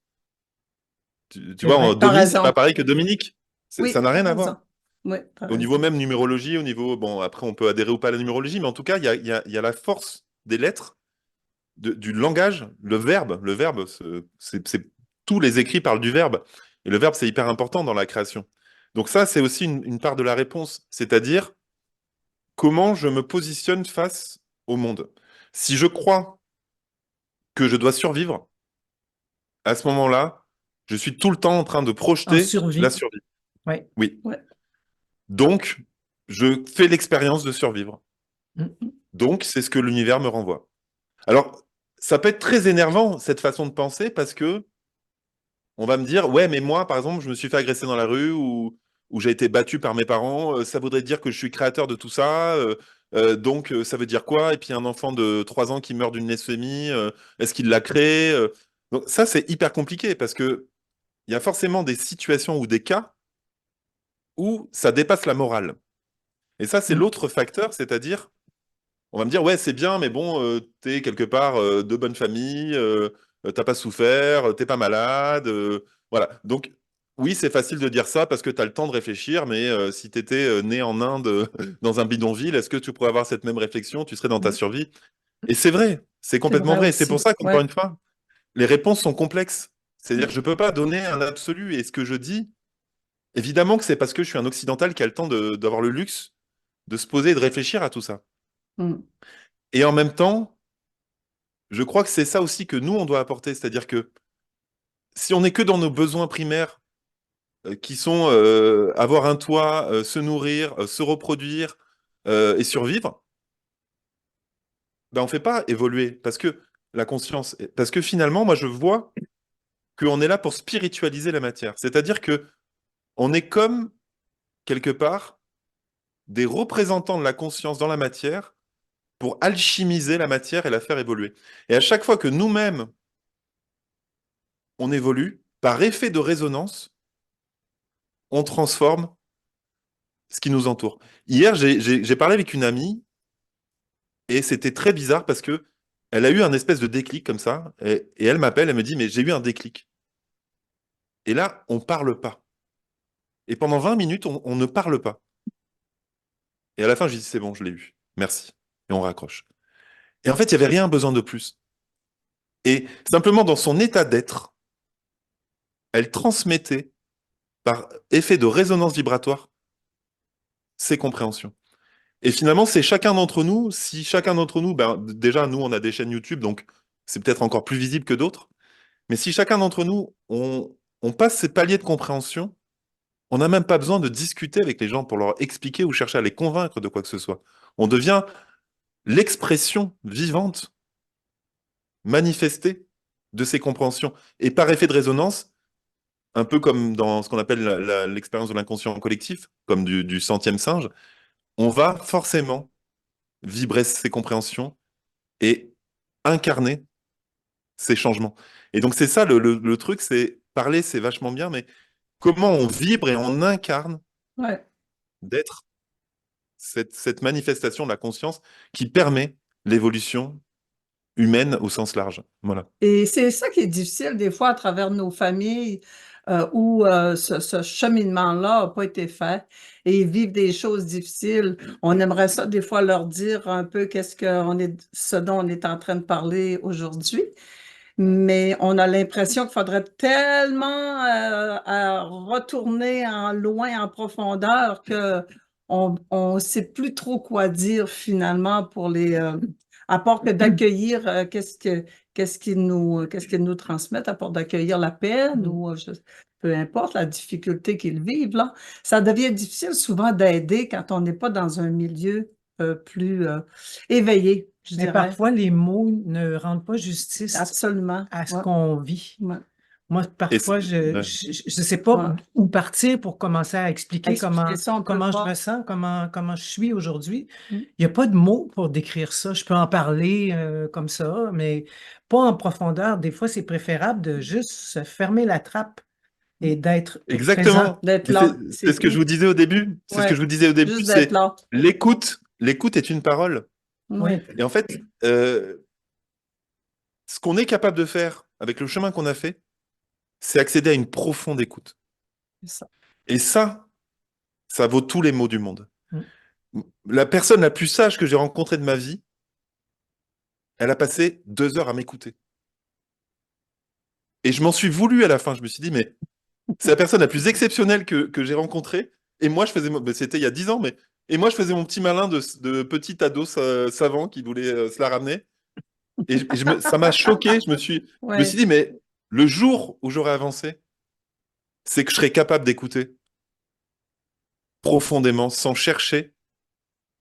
Speaker 3: Tu
Speaker 1: C'est
Speaker 3: vois,
Speaker 1: vrai.
Speaker 2: T'as
Speaker 3: Domi, c'est pas
Speaker 2: raison.
Speaker 3: pareil que Dominique. Ça
Speaker 2: Oui,
Speaker 3: n'a
Speaker 2: t'as
Speaker 3: rien à voir.
Speaker 2: raison. Oui, t'as
Speaker 3: Au niveau
Speaker 2: raison.
Speaker 3: même numérologie, au niveau, bon, après, on peut adhérer ou pas à la numérologie, mais en tout cas, il y a la force des lettres, du langage, le verbe, c'est tous les écrits parlent du verbe. Et le verbe, c'est hyper important dans la création. Donc ça, c'est aussi une part de la réponse, c'est-à-dire comment je me positionne face au monde. Si je crois que je dois survivre, à ce moment-là, je suis tout le temps en train de
Speaker 1: En
Speaker 3: projeter la
Speaker 1: survie.
Speaker 3: survie.
Speaker 1: Oui.
Speaker 3: Oui.
Speaker 2: Ouais.
Speaker 3: Donc, je fais l'expérience de survivre.
Speaker 1: Hmm.
Speaker 3: Donc, c'est ce que l'univers me renvoie. Alors, ça peut être très énervant, cette façon de penser, parce que on va me dire, ouais, mais moi, par exemple, je me suis fait agresser dans la rue ou j'ai été battu par mes parents. Ça voudrait dire que je suis créateur de tout ça. Donc, ça veut dire quoi? Et puis, un enfant de 3 ans qui meurt d'une leucémie, est-ce qu'il l'a créé? Donc, ça, c'est hyper compliqué parce que il y a forcément des situations ou des cas où ça dépasse la morale. Et ça, c'est
Speaker 1: Hmm.
Speaker 3: l'autre facteur, c'est-à-dire, on va me dire, ouais, c'est bien, mais bon, t'es quelque part de bonne famille, t'as pas souffert, t'es pas malade. Voilà. Donc, oui, c'est facile de dire ça parce que t'as le temps de réfléchir, mais si t'étais né en Inde, dans un bidonville, est-ce que tu pourrais avoir cette même réflexion? Tu serais dans ta
Speaker 1: Hmm.
Speaker 3: survie. Et c'est vrai, c'est
Speaker 2: C'est
Speaker 3: complètement
Speaker 2: vrai
Speaker 3: vrai. Et c'est pour
Speaker 2: aussi.
Speaker 3: ça qu'encore
Speaker 2: Ouais.
Speaker 3: une fois, les réponses sont complexes. C'est-à-dire que
Speaker 2: Mm.
Speaker 3: je peux pas donner un absolu. Et ce que je dis, évidemment que c'est parce que je suis un occidental qui a le temps d'avoir le luxe de se poser et de réfléchir à tout ça.
Speaker 2: Mm.
Speaker 3: Et en même temps, je crois que c'est ça aussi que nous, on doit apporter. C'est-à-dire que si on n'est que dans nos besoins primaires, qui sont avoir un toit, se nourrir, se reproduire et survivre, ben, on ne fait pas évoluer. Parce que la conscience, parce que finalement, moi, je vois qu'on est là pour spiritualiser la matière. C'est-à-dire que on est comme, quelque part, des représentants de la conscience dans la matière pour alchimiser la matière et la faire évoluer. Et à chaque fois que nous-mêmes, on évolue, par effet de résonance, on transforme ce qui nous entoure. Hier, j'ai parlé avec une amie et c'était très bizarre parce que elle a eu un espèce de déclic comme ça et elle m'appelle, elle me dit, mais j'ai eu un déclic. Et là, on parle pas. Et pendant 20 minutes, on ne parle pas. Et à la fin, je dis, c'est bon, je l'ai eu. Merci. Et on raccroche. Et en fait, il n'y avait rien besoin de plus. Et simplement, dans son état d'être, elle transmettait, par effet de résonance vibratoire, ses compréhensions. Et finalement, c'est chacun d'entre nous, si chacun d'entre nous, ben, déjà, nous, on a des chaînes YouTube, donc c'est peut-être encore plus visible que d'autres, mais si chacun d'entre nous, on passe ces paliers de compréhension, on n'a même pas besoin de discuter avec les gens pour leur expliquer ou chercher à les convaincre de quoi que ce soit. On devient l'expression vivante, manifestée de ces compréhensions. Et par effet de résonance, un peu comme dans ce qu'on appelle l'expérience de l'inconscient collectif, comme du centième singe, on va forcément vibrer ces compréhensions et incarner ces changements. Et donc c'est ça le truc, c'est parler, c'est vachement bien, mais comment on vibre et on incarne
Speaker 2: Ouais.
Speaker 3: d'être cette manifestation de la conscience qui permet l'évolution humaine au sens large. Voilà.
Speaker 2: Et c'est ça qui est difficile des fois à travers nos familles où ce cheminement-là n'a pas été fait et ils vivent des choses difficiles. On aimerait ça des fois leur dire un peu ce dont on est en train de parler aujourd'hui, mais on a l'impression qu'il faudrait tellement retourner en loin, en profondeur, que on sait plus trop quoi dire finalement pour à part que d'accueillir qu'est-ce qu'ils nous transmettent, à part d'accueillir la peine ou peu importe la difficulté qu'ils vivent là. Ça devient difficile souvent d'aider quand on n'est pas dans un milieu plus éveillé, je
Speaker 1: Mais
Speaker 2: dirais.
Speaker 1: parfois, les mots ne rendent pas justice
Speaker 2: Absolument.
Speaker 1: à ce
Speaker 2: Ouais,
Speaker 1: qu'on vit.
Speaker 2: ouais,
Speaker 1: Moi,
Speaker 3: Et
Speaker 1: parfois, je
Speaker 3: ouais.
Speaker 1: ne sais pas
Speaker 2: ouais.
Speaker 1: où partir pour commencer à expliquer
Speaker 2: Expliquer ça, on peut
Speaker 1: comment je me
Speaker 2: pas.
Speaker 1: sens, comment je suis aujourd'hui.
Speaker 2: Mm.
Speaker 1: Il n'y a pas de mots pour décrire ça. Je peux en parler comme ça, mais pas en profondeur. Des fois, c'est préférable de juste se fermer la trappe et d'être présent.
Speaker 3: Exactement.
Speaker 2: D'être
Speaker 3: Mais
Speaker 2: là,
Speaker 3: c'est
Speaker 2: c'est
Speaker 3: ce que je
Speaker 2: tout.
Speaker 3: vous disais au début. C'est ce que
Speaker 2: Ouais,
Speaker 3: je vous disais au début,
Speaker 2: juste d'être
Speaker 3: c'est
Speaker 2: là.
Speaker 3: l'écoute. L'écoute est une parole.
Speaker 2: Oui.
Speaker 3: Et en fait, ce qu'on est capable de faire avec le chemin qu'on a fait, c'est accéder à une profonde écoute.
Speaker 2: C'est ça.
Speaker 3: Et ça vaut tous les mots du monde.
Speaker 1: Mm.
Speaker 3: La personne la plus sage que j'ai rencontrée de ma vie, elle a passé 2 heures à m'écouter. Et je m'en suis voulu à la fin. Je me suis dit, mais c'est la personne la plus exceptionnelle que j'ai rencontrée. Et moi, je faisais, c'était il y a 10 ans, mais et moi, je faisais mon petit malin de petit ado savant qui voulait se la ramener. Et ça m'a choqué. Je me suis
Speaker 2: Ouais.
Speaker 3: dit, mais le jour où j'aurai avancé, c'est que je serai capable d'écouter profondément, sans chercher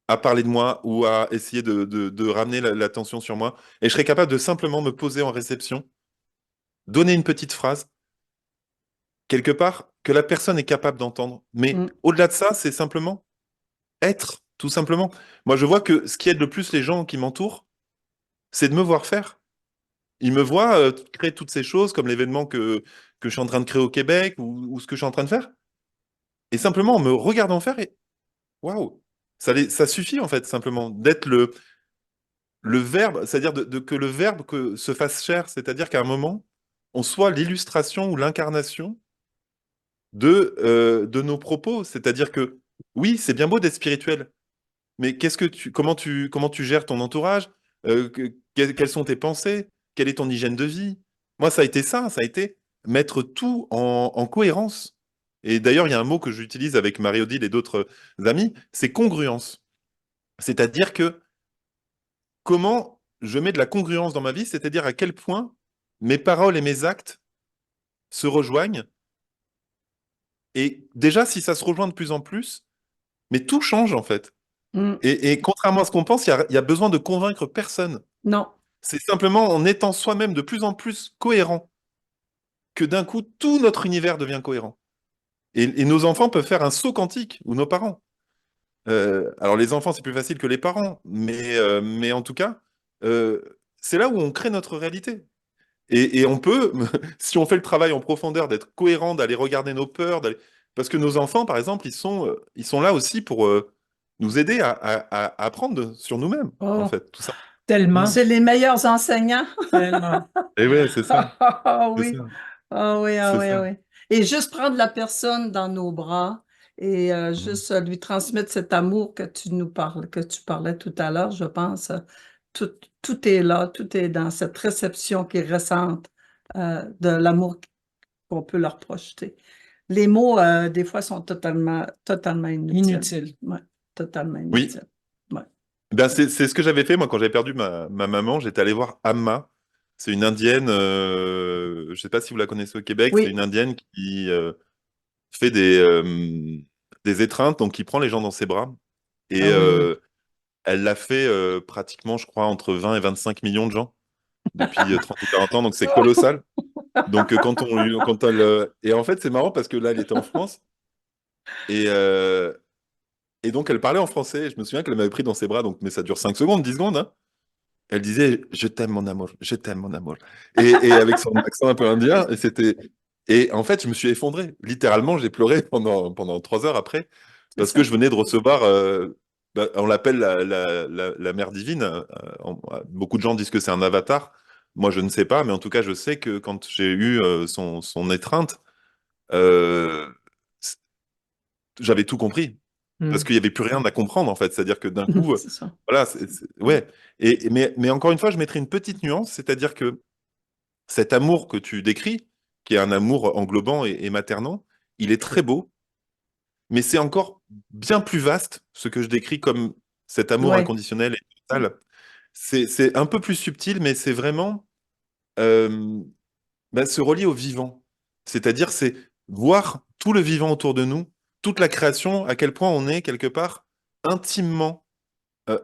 Speaker 3: à parler de moi ou à essayer de ramener l'attention sur moi. Et je serai capable de simplement me poser en réception, donner une petite phrase, quelque part, que la personne est capable d'entendre. Mais
Speaker 2: Mm.
Speaker 3: au-delà de ça, c'est simplement être, tout simplement. Moi, je vois que ce qui aide le plus les gens qui m'entourent, c'est de me voir faire. Ils me voient créer toutes ces choses, comme l'événement que je suis en train de créer au Québec ou ce que je suis en train de faire. Et simplement, en me regardant faire, et waouh, ça suffit en fait, simplement, d'être le verbe, c'est-à-dire que le verbe se fasse chair, c'est-à-dire qu'à un moment, on soit l'illustration ou l'incarnation de nos propos. C'est-à-dire que oui, c'est bien beau d'être spirituel, mais comment tu gères ton entourage? Quelles sont tes pensées? Quelle est ton hygiène de vie? Moi, ça a été mettre tout en cohérence. Et d'ailleurs, il y a un mot que j'utilise avec Marie-Odile et d'autres amis, c'est congruence. C'est-à-dire que comment je mets de la congruence dans ma vie, c'est-à-dire à quel point mes paroles et mes actes se rejoignent. Et déjà, si ça se rejoint de plus en plus, mais tout change en fait.
Speaker 2: Mm.
Speaker 3: Et contrairement à ce qu'on pense, il y a besoin de convaincre personne.
Speaker 2: Non.
Speaker 3: C'est simplement en étant soi-même de plus en plus cohérent que d'un coup, tout notre univers devient cohérent. Et nos enfants peuvent faire un saut quantique, ou nos parents. Alors les enfants, c'est plus facile que les parents, mais en tout cas, euh, c'est là où on crée notre réalité. Et on peut, si on fait le travail en profondeur, d'être cohérent, d'aller regarder nos peurs, parce que nos enfants, par exemple, ils sont là aussi pour nous aider à apprendre sur nous-mêmes, en
Speaker 2: Oh,
Speaker 3: fait, tout ça.
Speaker 1: Tellement,
Speaker 2: c'est les meilleurs enseignants.
Speaker 1: tellement.
Speaker 3: Et ouais, c'est ça,
Speaker 2: Ah
Speaker 3: c'est
Speaker 2: oui,
Speaker 3: ça,
Speaker 2: ah oui, ah
Speaker 3: c'est
Speaker 2: oui, ah
Speaker 3: ça.
Speaker 2: oui. Et juste prendre la personne dans nos bras et
Speaker 3: Mm.
Speaker 2: juste lui transmettre cet amour que tu nous parles, que tu parlais tout à l'heure, je pense. Tout, tout est là, tout est dans cette réception qui est récente de l'amour qu'on peut leur projeter. Les mots, des fois, sont totalement inutiles.
Speaker 1: Inutile.
Speaker 2: Ouais, totalement
Speaker 3: Oui,
Speaker 2: inutiles. Ouais.
Speaker 3: ben, c'est ce que j'avais fait, moi, quand j'avais perdu ma maman, j'étais allé voir Amma. C'est une indienne, je ne sais pas si vous la connaissez au Québec, c'est
Speaker 2: Oui.
Speaker 3: une indienne qui fait des étreintes, donc qui prend les gens dans ses bras. Et
Speaker 2: Ah oui, oui.
Speaker 3: elle l'a fait pratiquement, je crois, entre 20 et 25 millions de gens depuis 30 ou 40 ans, donc c'est colossal. Donc quand elle, et en fait, c'est marrant parce que là, elle était en France et, euh, et donc elle parlait en français. Je me souviens qu'elle m'avait pris dans ses bras, donc, mais ça dure 5 secondes, 10 secondes, hein. Elle disait, je t'aime mon amour, je t'aime mon amour. Et avec son accent un peu indien, et en fait, je me suis effondré. Littéralement, j'ai pleuré pendant 3 heures après,
Speaker 2: C'est
Speaker 3: parce que
Speaker 2: ça.
Speaker 3: je venais de recevoir, on l'appelle la mère divine. Beaucoup de gens disent que c'est un avatar. Moi, je ne sais pas, mais en tout cas, je sais que quand j'ai eu son étreinte, euh, c- j'avais tout compris. Parce
Speaker 1: Mm.
Speaker 3: qu'il n'y avait plus rien à comprendre, en fait. C'est-à-dire que d'un coup,
Speaker 2: C'est ça.
Speaker 3: voilà, ouais. Mais encore une fois, je mettrai une petite nuance, c'est-à-dire que cet amour que tu décris, qui est un amour englobant et maternant, il est très beau, mais c'est encore bien plus vaste, ce que je décris comme cet amour
Speaker 2: Oui.
Speaker 3: inconditionnel et total. C'est un peu plus subtil, mais c'est vraiment euh, se relier au vivant. C'est-à-dire, c'est voir tout le vivant autour de nous, toute la création, à quel point on est quelque part intimement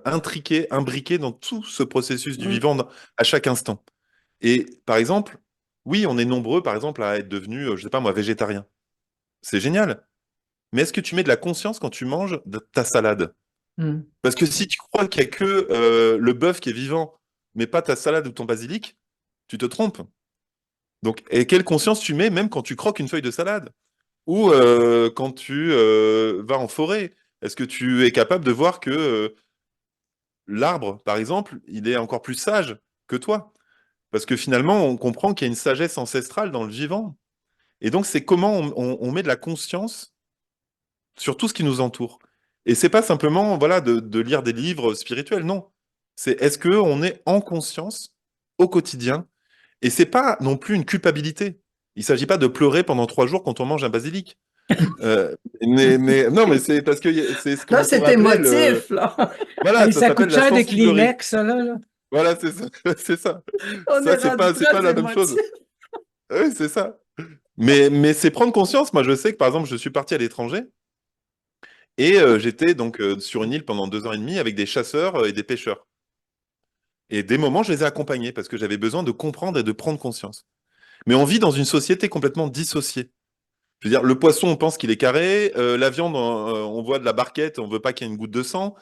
Speaker 3: intriqué, imbriqué dans tout ce processus du
Speaker 2: Mm.
Speaker 3: vivant à chaque instant. Et par exemple, oui, on est nombreux, par exemple, à être devenus, je sais pas moi, végétariens. C'est génial. Mais est-ce que tu mets de la conscience quand tu manges ta salade?
Speaker 1: Mm.
Speaker 3: Parce que si tu crois qu'il n'y a que le bœuf qui est vivant, mais pas ta salade ou ton basilic, tu te trompes. Donc, et quelle conscience tu mets même quand tu croques une feuille de salade ou quand tu vas en forêt? Est-ce que tu es capable de voir que l'arbre, par exemple, il est encore plus sage que toi? Parce que finalement, on comprend qu'il y a une sagesse ancestrale dans le vivant. Et donc, c'est comment on met de la conscience sur tout ce qui nous entoure. Et c'est pas simplement voilà, de lire des livres spirituels, non. C'est est-ce qu'on est en conscience au quotidien? Et c'est pas non plus une culpabilité. Il s'agit pas de pleurer pendant 3 jours quand on mange un basilic. Non, mais c'est parce que c'est ce
Speaker 2: Là,
Speaker 3: qu'on
Speaker 2: c'est
Speaker 3: pourrait appeler
Speaker 2: émotif, là.
Speaker 3: voilà,
Speaker 1: Hey,
Speaker 3: ça
Speaker 1: ça
Speaker 3: s'appelle
Speaker 1: coûte
Speaker 3: la
Speaker 1: cher des
Speaker 3: sensiblerie.
Speaker 1: Kleenex, ça, là.
Speaker 3: Voilà, c'est ça. C'est ça.
Speaker 2: On
Speaker 3: Ça,
Speaker 2: est rendu
Speaker 3: c'est pas
Speaker 2: très
Speaker 3: la même
Speaker 2: émotif.
Speaker 3: chose. Oui, c'est ça. Mais c'est prendre conscience. Moi, je sais que par exemple, je suis parti à l'étranger et j'étais donc sur une île pendant 2 ans et demi avec des chasseurs et des pêcheurs. Et des moments, je les ai accompagnés parce que j'avais besoin de comprendre et de prendre conscience. Mais on vit dans une société complètement dissociée. Je veux dire, le poisson, on pense qu'il est carré. La viande, on voit de la barquette, on veut pas qu'il y ait une goutte de sang.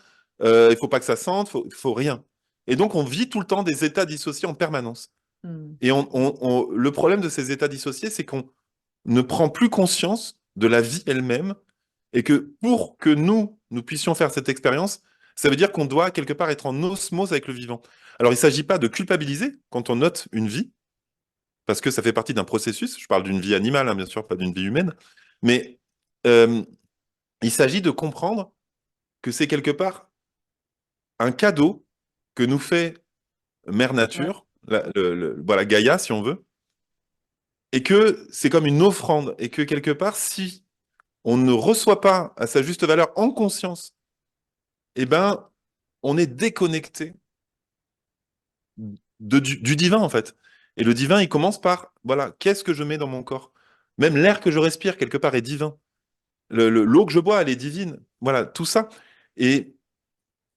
Speaker 3: Il faut pas que ça sente, faut rien. Et donc, on vit tout le temps des états dissociés en permanence.
Speaker 1: Hmm.
Speaker 3: Et le problème de ces états dissociés, c'est qu'on ne prend plus conscience de la vie elle-même et que pour que nous puissions faire cette expérience, ça veut dire qu'on doit quelque part être en osmose avec le vivant. Alors, il ne s'agit pas de culpabiliser quand on note une vie, parce que ça fait partie d'un processus. Je parle d'une vie animale, hein, bien sûr, pas d'une vie humaine. Mais euh, il s'agit de comprendre que c'est quelque part un cadeau que nous fait Mère
Speaker 2: Ouais.
Speaker 3: Nature, voilà, Gaïa, si on veut, et que c'est comme une offrande, et que quelque part, si on ne reçoit pas à sa juste valeur en conscience, eh ben, on est déconnecté du divin, en fait. Et le divin, il commence par, voilà, qu'est-ce que je mets dans mon corps? Même l'air que je respire, quelque part, est divin. L'eau que je bois, elle est divine. Voilà, tout ça. Et,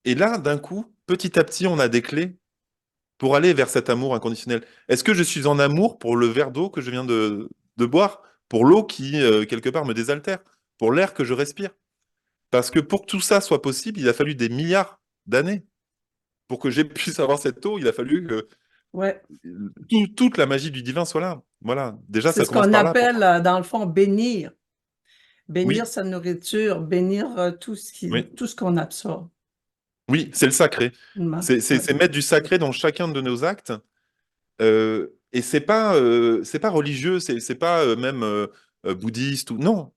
Speaker 3: et là, d'un coup, petit à petit, on a des clés pour aller vers cet amour inconditionnel. Est-ce que je suis en amour pour le verre d'eau que je viens de boire, pour l'eau qui, quelque part, me désaltère, pour l'air que je respire? Parce que pour que tout ça soit possible, il a fallu des milliards d'années. Pour que je puisse avoir cette eau, il a fallu que
Speaker 2: Ouais.
Speaker 3: toute la magie du divin soit là. Voilà, déjà,
Speaker 2: C'est
Speaker 3: ça
Speaker 2: ce
Speaker 3: commence
Speaker 2: qu'on
Speaker 3: par là pour
Speaker 2: appelle,
Speaker 3: moi.
Speaker 2: dans le fond, bénir. Bénir
Speaker 3: Oui,
Speaker 2: sa nourriture, bénir
Speaker 3: oui,
Speaker 2: tout ce qu'on absorbe.
Speaker 3: oui, c'est le sacré.
Speaker 2: Ouais.
Speaker 3: C'est mettre du sacré dans chacun de nos actes. Et c'est pas religieux, c'est pas même bouddhiste ou non.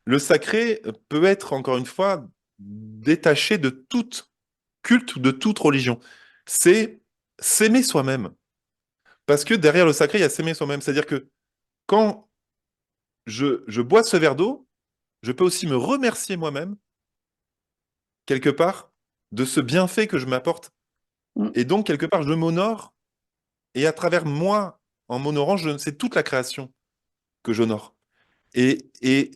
Speaker 3: Le sacré peut être encore une fois détaché de toute culte ou de toute religion. C'est s'aimer soi-même. Parce que derrière le sacré, il y a s'aimer soi-même. C'est-à-dire que quand je bois ce verre d'eau, je peux aussi me remercier moi-même, quelque part, de ce bienfait que je m'apporte.
Speaker 2: Mm.
Speaker 3: Et donc, quelque part, je m'honore. Et à travers moi, en m'honorant, c'est toute la création que j'honore. Et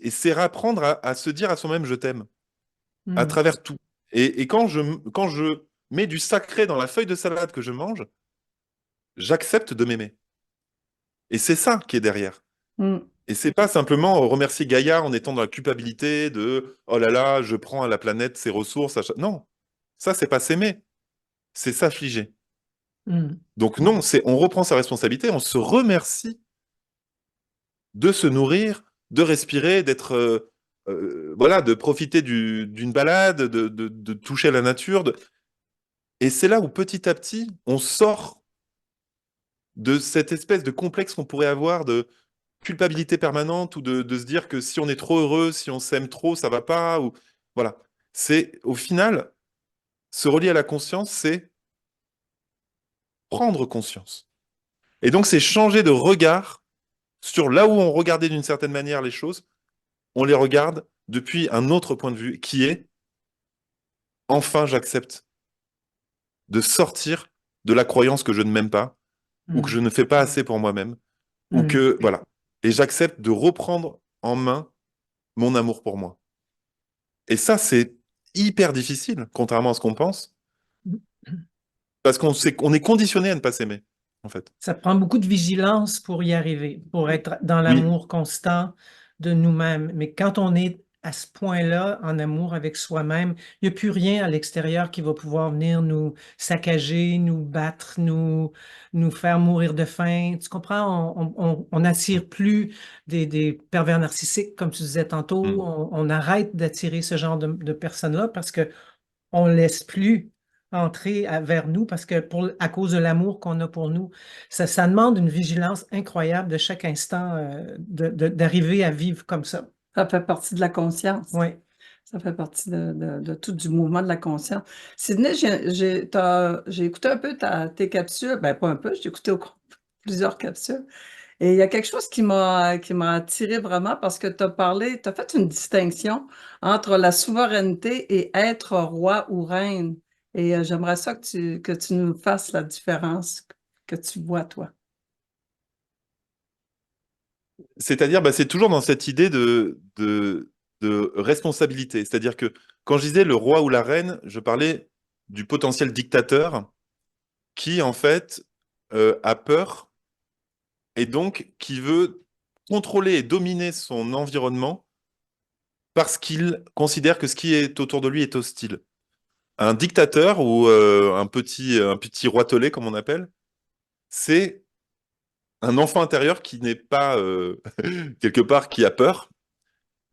Speaker 3: c'est apprendre à se dire à soi-même je t'aime à
Speaker 1: Hmm.
Speaker 3: travers tout. Et quand je mets du sacré dans la feuille de salade que je mange, j'accepte de m'aimer. Et c'est ça qui est derrière.
Speaker 2: Mm.
Speaker 3: Et c'est pas simplement remercier Gaïa en étant dans la culpabilité de oh là là, je prends à la planète ses ressources. Non, ça, c'est pas s'aimer, c'est s'affliger.
Speaker 1: Hmm.
Speaker 3: Donc non, c'est on reprend sa responsabilité, on se remercie de se nourrir, de respirer, d'être voilà, de profiter d'une balade, de toucher la nature. Et c'est là où petit à petit, on sort de cette espèce de complexe qu'on pourrait avoir de culpabilité permanente ou de se dire que si on est trop heureux, si on s'aime trop, ça va pas. Ou voilà. C'est au final, se relier à la conscience, c'est prendre conscience. Et donc, c'est changer de regard sur là où on regardait d'une certaine manière les choses, on les regarde depuis un autre point de vue qui est enfin, j'accepte de sortir de la croyance que je ne m'aime pas ou que
Speaker 1: Hmm.
Speaker 3: je ne fais pas assez pour moi-même ou
Speaker 1: Hmm.
Speaker 3: que voilà. Et j'accepte de reprendre en main mon amour pour moi. Et ça, c'est hyper difficile, contrairement à ce qu'on pense, parce qu'on est conditionné à ne pas s'aimer, en fait.
Speaker 1: Ça prend beaucoup de vigilance pour y arriver, pour être dans
Speaker 3: Oui,
Speaker 1: l'amour constant de nous-mêmes. Mais quand on est à ce point-là en amour avec soi-même, il n'y a plus rien à l'extérieur qui va pouvoir venir nous saccager, nous battre, nous faire mourir de faim. Tu comprends? On n'attire plus des pervers narcissiques, comme tu disais tantôt.
Speaker 3: Mm.
Speaker 1: On arrête d'attirer ce genre de personnes-là parce que on ne laisse plus entrer vers nous parce que à cause de l'amour qu'on a pour nous, ça demande une vigilance incroyable de chaque instant d'arriver à vivre comme ça.
Speaker 2: Ça fait partie de la conscience.
Speaker 1: Oui.
Speaker 2: Ça fait partie de tout du mouvement de la conscience. Sydney, j'ai écouté un peu tes capsules. Ben, pas un peu, j'ai écouté plusieurs capsules. Et il y a quelque chose qui m'a attiré vraiment parce que tu as fait une distinction entre la souveraineté et être roi ou reine. Et j'aimerais ça que tu nous fasses la différence que tu vois, toi.
Speaker 3: C'est-à-dire, bah, c'est toujours dans cette idée de responsabilité. C'est-à-dire que quand je disais le roi ou la reine, je parlais du potentiel dictateur qui, en fait, a peur et donc qui veut contrôler et dominer son environnement parce qu'il considère que ce qui est autour de lui est hostile. Un dictateur ou un petit roitelet, comme on appelle, c'est un enfant intérieur qui n'est pas quelque part qui a peur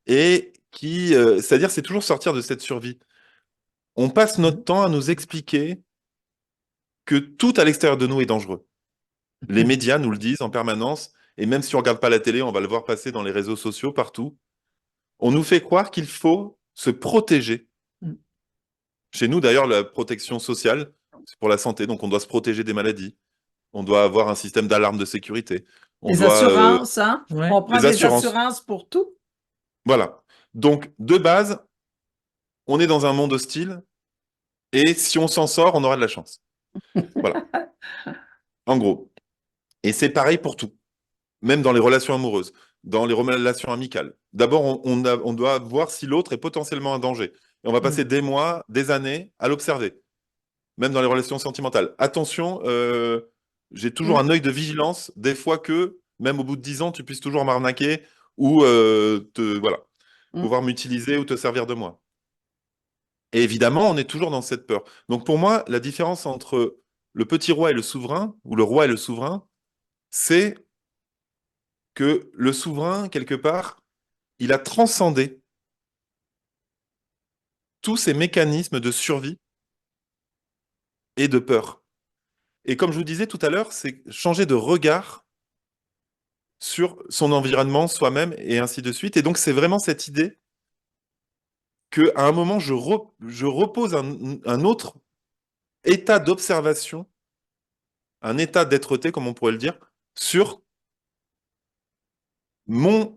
Speaker 3: et qui, c'est-à-dire, c'est toujours sortir de cette survie. On passe notre temps à nous expliquer que tout à l'extérieur de nous est dangereux. Les médias nous le disent en permanence, et même si on regarde pas la télé, on va le voir passer dans les réseaux sociaux partout. On nous fait croire qu'il faut se protéger.
Speaker 1: Mm.
Speaker 3: Chez nous, d'ailleurs, la protection sociale, c'est pour la santé, donc on doit se protéger des maladies. On doit avoir un système d'alarme de sécurité. On
Speaker 2: Les
Speaker 3: doit
Speaker 2: assurances, hein?
Speaker 1: Ouais.
Speaker 2: On prend
Speaker 3: les
Speaker 2: des
Speaker 3: assurances.
Speaker 2: assurances pour tout.
Speaker 3: Voilà. Donc, de base, on est dans un monde hostile, et si on s'en sort, on aura de la chance. Voilà. En gros. Et c'est pareil pour tout, même dans les relations amoureuses, dans les relations amicales. D'abord, on doit voir si l'autre est potentiellement un danger. Et on va passer des mois, des années à l'observer, même dans les relations sentimentales. Attention, j'ai toujours un œil de vigilance, des fois que, même au bout de 10 ans, tu puisses toujours m'arnaquer ou voilà, pouvoir m'utiliser ou te servir de moi. Et évidemment, on est toujours dans cette peur. Donc pour moi, la différence entre le petit roi et le souverain, ou le roi et le souverain, c'est que le souverain, quelque part, il a transcendé tous ces mécanismes de survie et de peur. Et comme je vous disais tout à l'heure, c'est changer de regard sur son environnement, soi-même, et ainsi de suite. Et donc, c'est vraiment cette idée qu'à un moment, je repose un autre état d'observation, un état d'être-té, comme on pourrait le dire, sur mon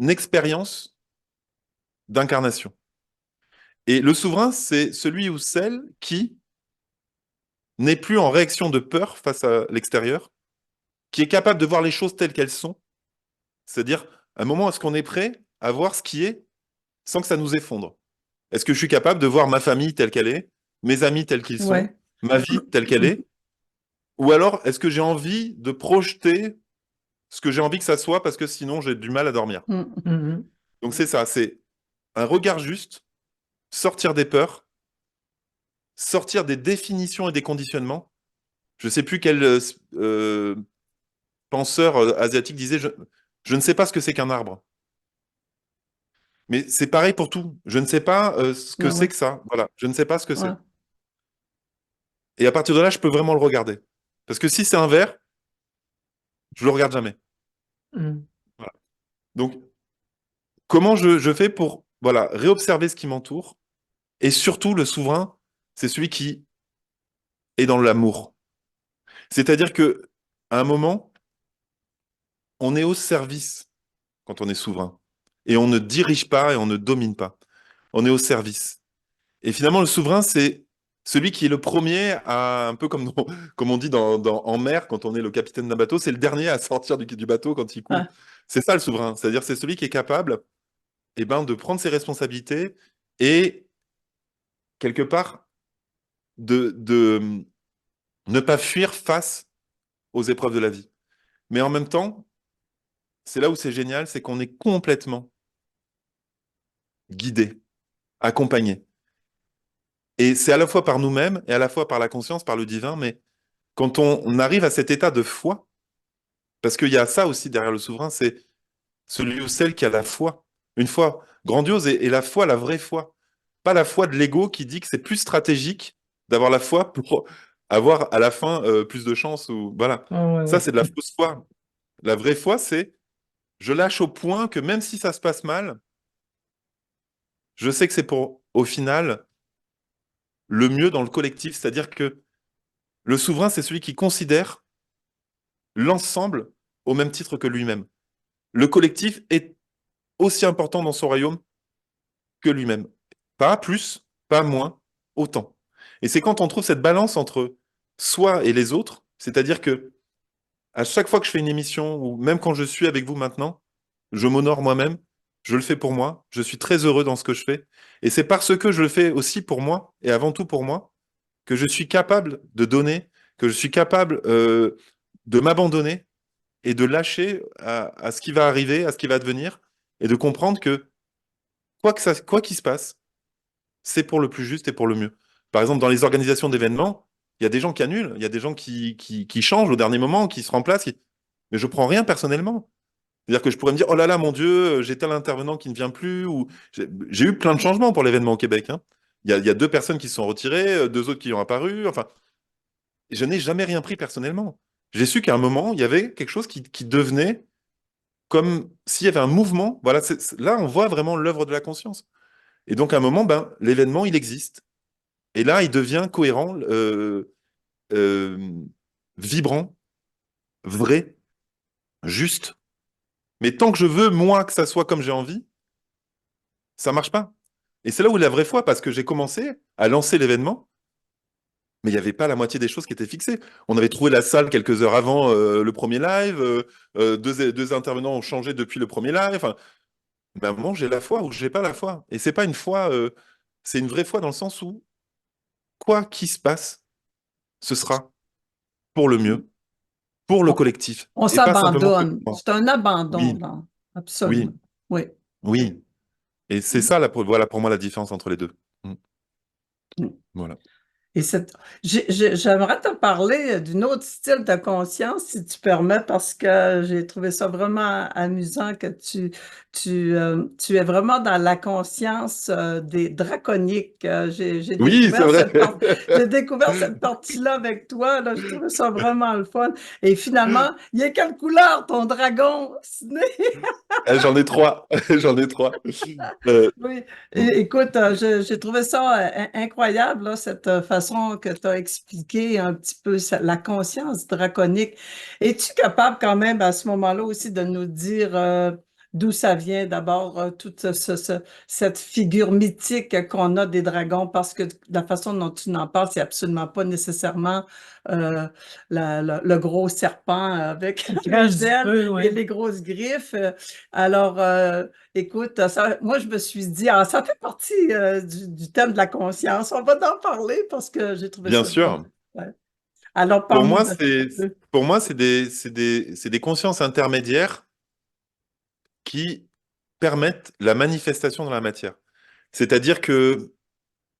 Speaker 3: expérience d'incarnation. Et le souverain, c'est celui ou celle qui n'est plus en réaction de peur face à l'extérieur, qui est capable de voir les choses telles qu'elles sont, c'est-à-dire à un moment, est-ce qu'on est prêt à voir ce qui est sans que ça nous effondre? Est-ce que je suis capable de voir ma famille telle qu'elle est, mes amis tels qu'ils sont,
Speaker 2: Ouais.
Speaker 3: ma vie telle qu'elle est? Ou alors, est-ce que j'ai envie de projeter ce que j'ai envie que ça soit parce que sinon j'ai du mal à dormir? Donc c'est ça, c'est un regard juste, sortir des peurs, sortir des définitions et des conditionnements. Je ne sais plus quel penseur asiatique disait je ne sais pas ce que c'est qu'un arbre. Mais c'est pareil pour tout. Je ne sais pas ce que c'est que ça. Voilà, je ne sais pas ce que c'est. Et à partir de là, je peux vraiment le regarder. Parce que si c'est un verre, je le regarde jamais. Voilà. Donc, comment je fais pour voilà, réobserver ce qui m'entoure? Et surtout, le souverain, c'est celui qui est dans l'amour. C'est-à-dire que à un moment, on est au service quand on est souverain. Et on ne dirige pas et on ne domine pas. On est au service. Et finalement, le souverain, c'est celui qui est le premier à, un peu comme, comme on dit en mer, quand on est le capitaine d'un bateau, c'est le dernier à sortir du bateau quand il coule. C'est ça le souverain. C'est-à-dire c'est celui qui est capable de prendre ses responsabilités et, quelque part, de ne pas fuir face aux épreuves de la vie. Mais en même temps, c'est là où c'est génial, c'est qu'on est complètement guider, accompagner. Et c'est à la fois par nous-mêmes et à la fois par la conscience, par le divin, mais quand on arrive à cet état de foi, parce qu'il y a ça aussi derrière le souverain, c'est celui ou celle qui a la foi. Une foi grandiose et la foi, la vraie foi. Pas la foi de l'ego qui dit que c'est plus stratégique d'avoir la foi pour avoir à la fin plus de chance ou voilà.
Speaker 1: Ah, ouais,
Speaker 3: Ça,
Speaker 1: ouais.
Speaker 3: c'est de la fausse foi. La vraie foi, c'est je lâche au point que même si ça se passe mal, je sais que c'est pour, au final, le mieux dans le collectif. C'est-à-dire que le souverain, c'est celui qui considère l'ensemble au même titre que lui-même. Le collectif est aussi important dans son royaume que lui-même. Pas plus, pas moins, autant. Et c'est quand on trouve cette balance entre soi et les autres, c'est-à-dire que à chaque fois que je fais une émission, ou même quand je suis avec vous maintenant, je m'honore moi-même, je le fais pour moi, je suis très heureux dans ce que je fais. Et c'est parce que je le fais aussi pour moi, et avant tout pour moi, que je suis capable de donner, que je suis capable de m'abandonner et de lâcher à ce qui va arriver, à ce qui va devenir, et de comprendre que quoi qu'il se passe, c'est pour le plus juste et pour le mieux. Par exemple, dans les organisations d'événements, il y a des gens qui annulent, il y a des gens qui changent au dernier moment, qui se remplacent, mais je prends rien personnellement. C'est-à-dire que je pourrais me dire, oh là là, mon Dieu, j'ai tel intervenant qui ne vient plus, ou j'ai eu plein de changements pour l'événement au Québec, hein. Il y a 2 personnes qui se sont retirées, 2 autres qui ont apparu, enfin, je n'ai jamais rien pris personnellement. J'ai su qu'à un moment, il y avait quelque chose qui devenait comme s'il y avait un mouvement. Voilà, là, on voit vraiment l'œuvre de la conscience. Et donc, à un moment, ben, l'événement, il existe. Et là, il devient cohérent, euh, vibrant, vrai, juste. Mais tant que je veux, moi, que ça soit comme j'ai envie, ça marche pas. Et c'est là où est la vraie foi, parce que j'ai commencé à lancer l'événement, mais il n'y avait pas la moitié des choses qui étaient fixées. On avait trouvé la salle quelques heures avant le premier live, 2 intervenants ont changé depuis le premier live. Enfin, mais à un moment, j'ai la foi ou j'ai pas la foi. Et c'est pas une foi, c'est une vraie foi dans le sens où, quoi qu'il se passe, ce sera pour le mieux, pour le
Speaker 2: On,
Speaker 3: collectif,
Speaker 2: on
Speaker 3: et pas simplement que
Speaker 2: s'abandonne.
Speaker 3: pour moi.
Speaker 2: C'est un abandon,
Speaker 3: Oui,
Speaker 2: là. Absolument.
Speaker 3: oui,
Speaker 2: Oui.
Speaker 3: oui. Et c'est ça, voilà pour moi la différence entre les deux. Mm.
Speaker 2: Mm.
Speaker 3: Voilà.
Speaker 2: Et j'aimerais te parler d'un autre style de conscience, si tu permets, parce que j'ai trouvé ça vraiment amusant que tu es vraiment dans la conscience des draconiques.
Speaker 3: Oui, c'est vrai.
Speaker 2: J'ai découvert cette partie-là avec toi. Là, je trouvais ça vraiment le fun. Et finalement, il est quelle couleur ton dragon, Sidney?
Speaker 3: J'en ai 3. J'en ai 3. Euh,
Speaker 2: Oui,
Speaker 3: mm.
Speaker 2: écoute, j'ai trouvé ça incroyable, là, cette façon que tu as expliqué un petit peu la conscience draconique. Es-tu capable quand même à ce moment-là aussi de nous dire d'où ça vient d'abord, toute cette figure mythique qu'on a des dragons, parce que la façon dont tu n'en parles, c'est absolument pas nécessairement euh, le gros serpent avec
Speaker 1: Il
Speaker 2: les
Speaker 1: crache du
Speaker 2: ailes
Speaker 1: feu,
Speaker 2: et
Speaker 1: ouais.
Speaker 2: les grosses griffes. Alors, écoute, moi, je me suis dit, ah, ça fait partie du thème de la conscience. On va en parler parce que j'ai trouvé
Speaker 3: Bien
Speaker 2: ça bien.
Speaker 3: sûr.
Speaker 2: Ouais. Alors,
Speaker 3: Pour
Speaker 2: parle-nous
Speaker 3: moi,
Speaker 2: de
Speaker 3: c'est
Speaker 2: ça.
Speaker 3: pour moi, c'est des consciences intermédiaires qui permettent la manifestation dans la matière. C'est-à-dire que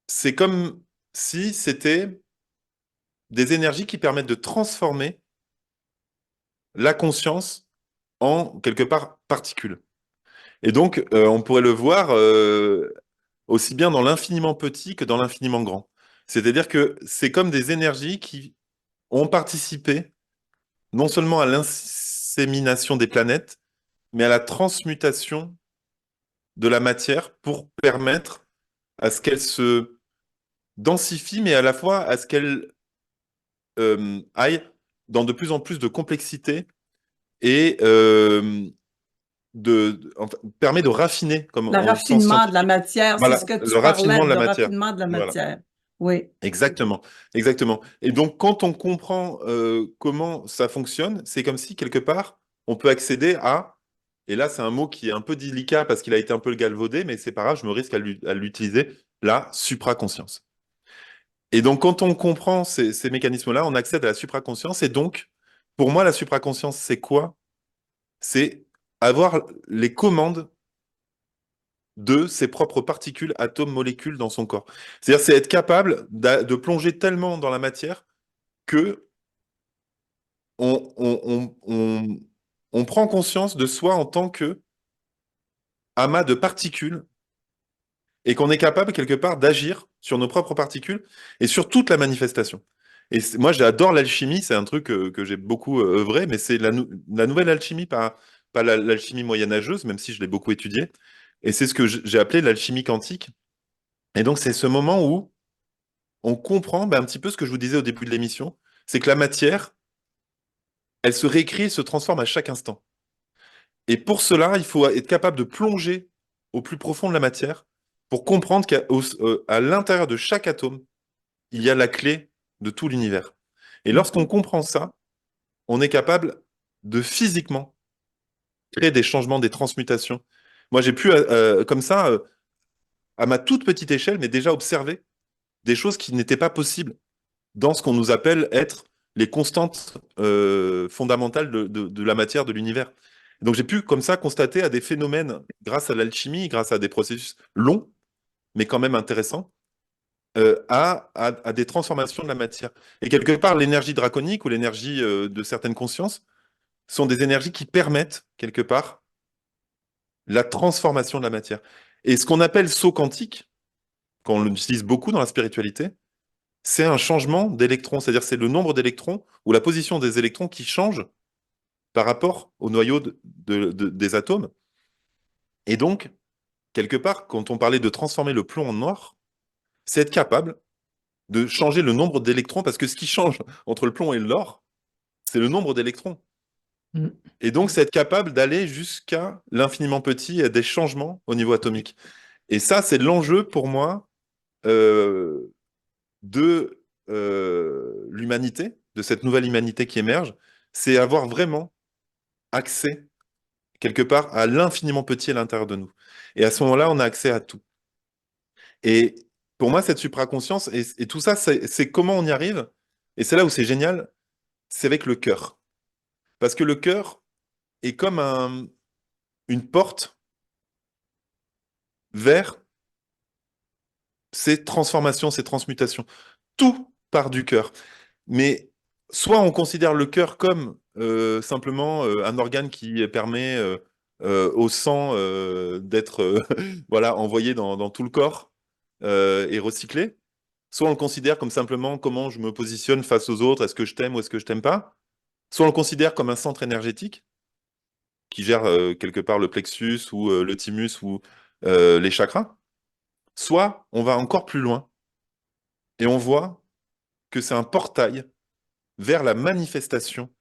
Speaker 3: c'est comme si c'était des énergies qui permettent de transformer la conscience en quelque part particules. Et donc, on pourrait le voir aussi bien dans l'infiniment petit que dans l'infiniment grand. C'est-à-dire que c'est comme des énergies qui ont participé non seulement à l'insémination des planètes, mais à la transmutation de la matière pour permettre à ce qu'elle se densifie, mais à la fois à ce qu'elle aille dans de plus en plus de complexité et enfin, permet de raffiner, comme
Speaker 2: Le
Speaker 3: au sens
Speaker 2: raffinement de la
Speaker 3: scientifique,
Speaker 2: matière, c'est
Speaker 3: voilà,
Speaker 2: ce que tu
Speaker 3: le
Speaker 2: parlais,
Speaker 3: raffinement de la
Speaker 2: le
Speaker 3: matière.
Speaker 2: raffinement de la
Speaker 3: Voilà.
Speaker 2: matière. Oui.
Speaker 3: Exactement, exactement. Et donc, quand on comprend comment ça fonctionne, c'est comme si, quelque part, on peut accéder à, et là, c'est un mot qui est un peu délicat parce qu'il a été un peu galvaudé, mais c'est pas grave, je me risque à l'utiliser, la supraconscience. Et donc, quand on comprend ces mécanismes-là, on accède à la supraconscience. Et donc, pour moi, la supraconscience, c'est quoi? C'est avoir les commandes de ses propres particules, atomes, molécules dans son corps. C'est-à-dire, c'est être capable de plonger tellement dans la matière que on prend conscience de soi en tant que amas de particules et qu'on est capable, quelque part, d'agir sur nos propres particules et sur toute la manifestation. Et moi, j'adore l'alchimie, c'est un truc que j'ai beaucoup œuvré, mais c'est la nouvelle alchimie, pas l'alchimie moyenâgeuse, même si je l'ai beaucoup étudiée. Et c'est ce que j'ai appelé l'alchimie quantique. Et donc, c'est ce moment où on comprend un petit peu ce que je vous disais au début de l'émission, c'est que la matière, elle se réécrit et se transforme à chaque instant. Et pour cela, il faut être capable de plonger au plus profond de la matière pour comprendre qu'à l'intérieur de chaque atome, il y a la clé de tout l'univers. Et lorsqu'on comprend ça, on est capable de physiquement créer des changements, des transmutations. Moi, j'ai pu, comme ça, à ma toute petite échelle, mais déjà observer des choses qui n'étaient pas possibles dans ce qu'on nous appelle être les constantes fondamentales de la matière, de l'univers. Donc j'ai pu comme ça constater à des phénomènes grâce à l'alchimie, grâce à des processus longs, mais quand même intéressants, à des transformations de la matière. Et quelque part, l'énergie draconique ou l'énergie de certaines consciences sont des énergies qui permettent, quelque part, la transformation de la matière. Et ce qu'on appelle saut quantique, qu'on l'utilise beaucoup dans la spiritualité, c'est un changement d'électrons, c'est-à-dire c'est le nombre d'électrons ou la position des électrons qui change par rapport au noyau des atomes. Et donc, quelque part, quand on parlait de transformer le plomb en or, c'est être capable de changer le nombre d'électrons, parce que ce qui change entre le plomb et l'or, c'est le nombre d'électrons.
Speaker 1: Mm.
Speaker 3: Et donc, c'est être capable d'aller jusqu'à l'infiniment petit et des changements au niveau atomique. Et ça, c'est l'enjeu pour moi euh, de l'humanité, de cette nouvelle humanité qui émerge, c'est avoir vraiment accès, quelque part, à l'infiniment petit à l'intérieur de nous. Et à ce moment-là, on a accès à tout. Et pour moi, cette supraconscience et tout ça, c'est comment on y arrive. Et c'est là où c'est génial, c'est avec le cœur. Parce que le cœur est comme une porte vers ces transformations, ces transmutations. Tout part du cœur. Mais soit on considère le cœur comme simplement un organe qui permet au sang d'être voilà, envoyé dans tout le corps et recyclé, soit on le considère comme simplement comment je me positionne face aux autres, est-ce que je t'aime ou est-ce que je t'aime pas, soit on le considère comme un centre énergétique qui gère quelque part le plexus ou le thymus ou les chakras, soit on va encore plus loin et on voit que c'est un portail vers la manifestation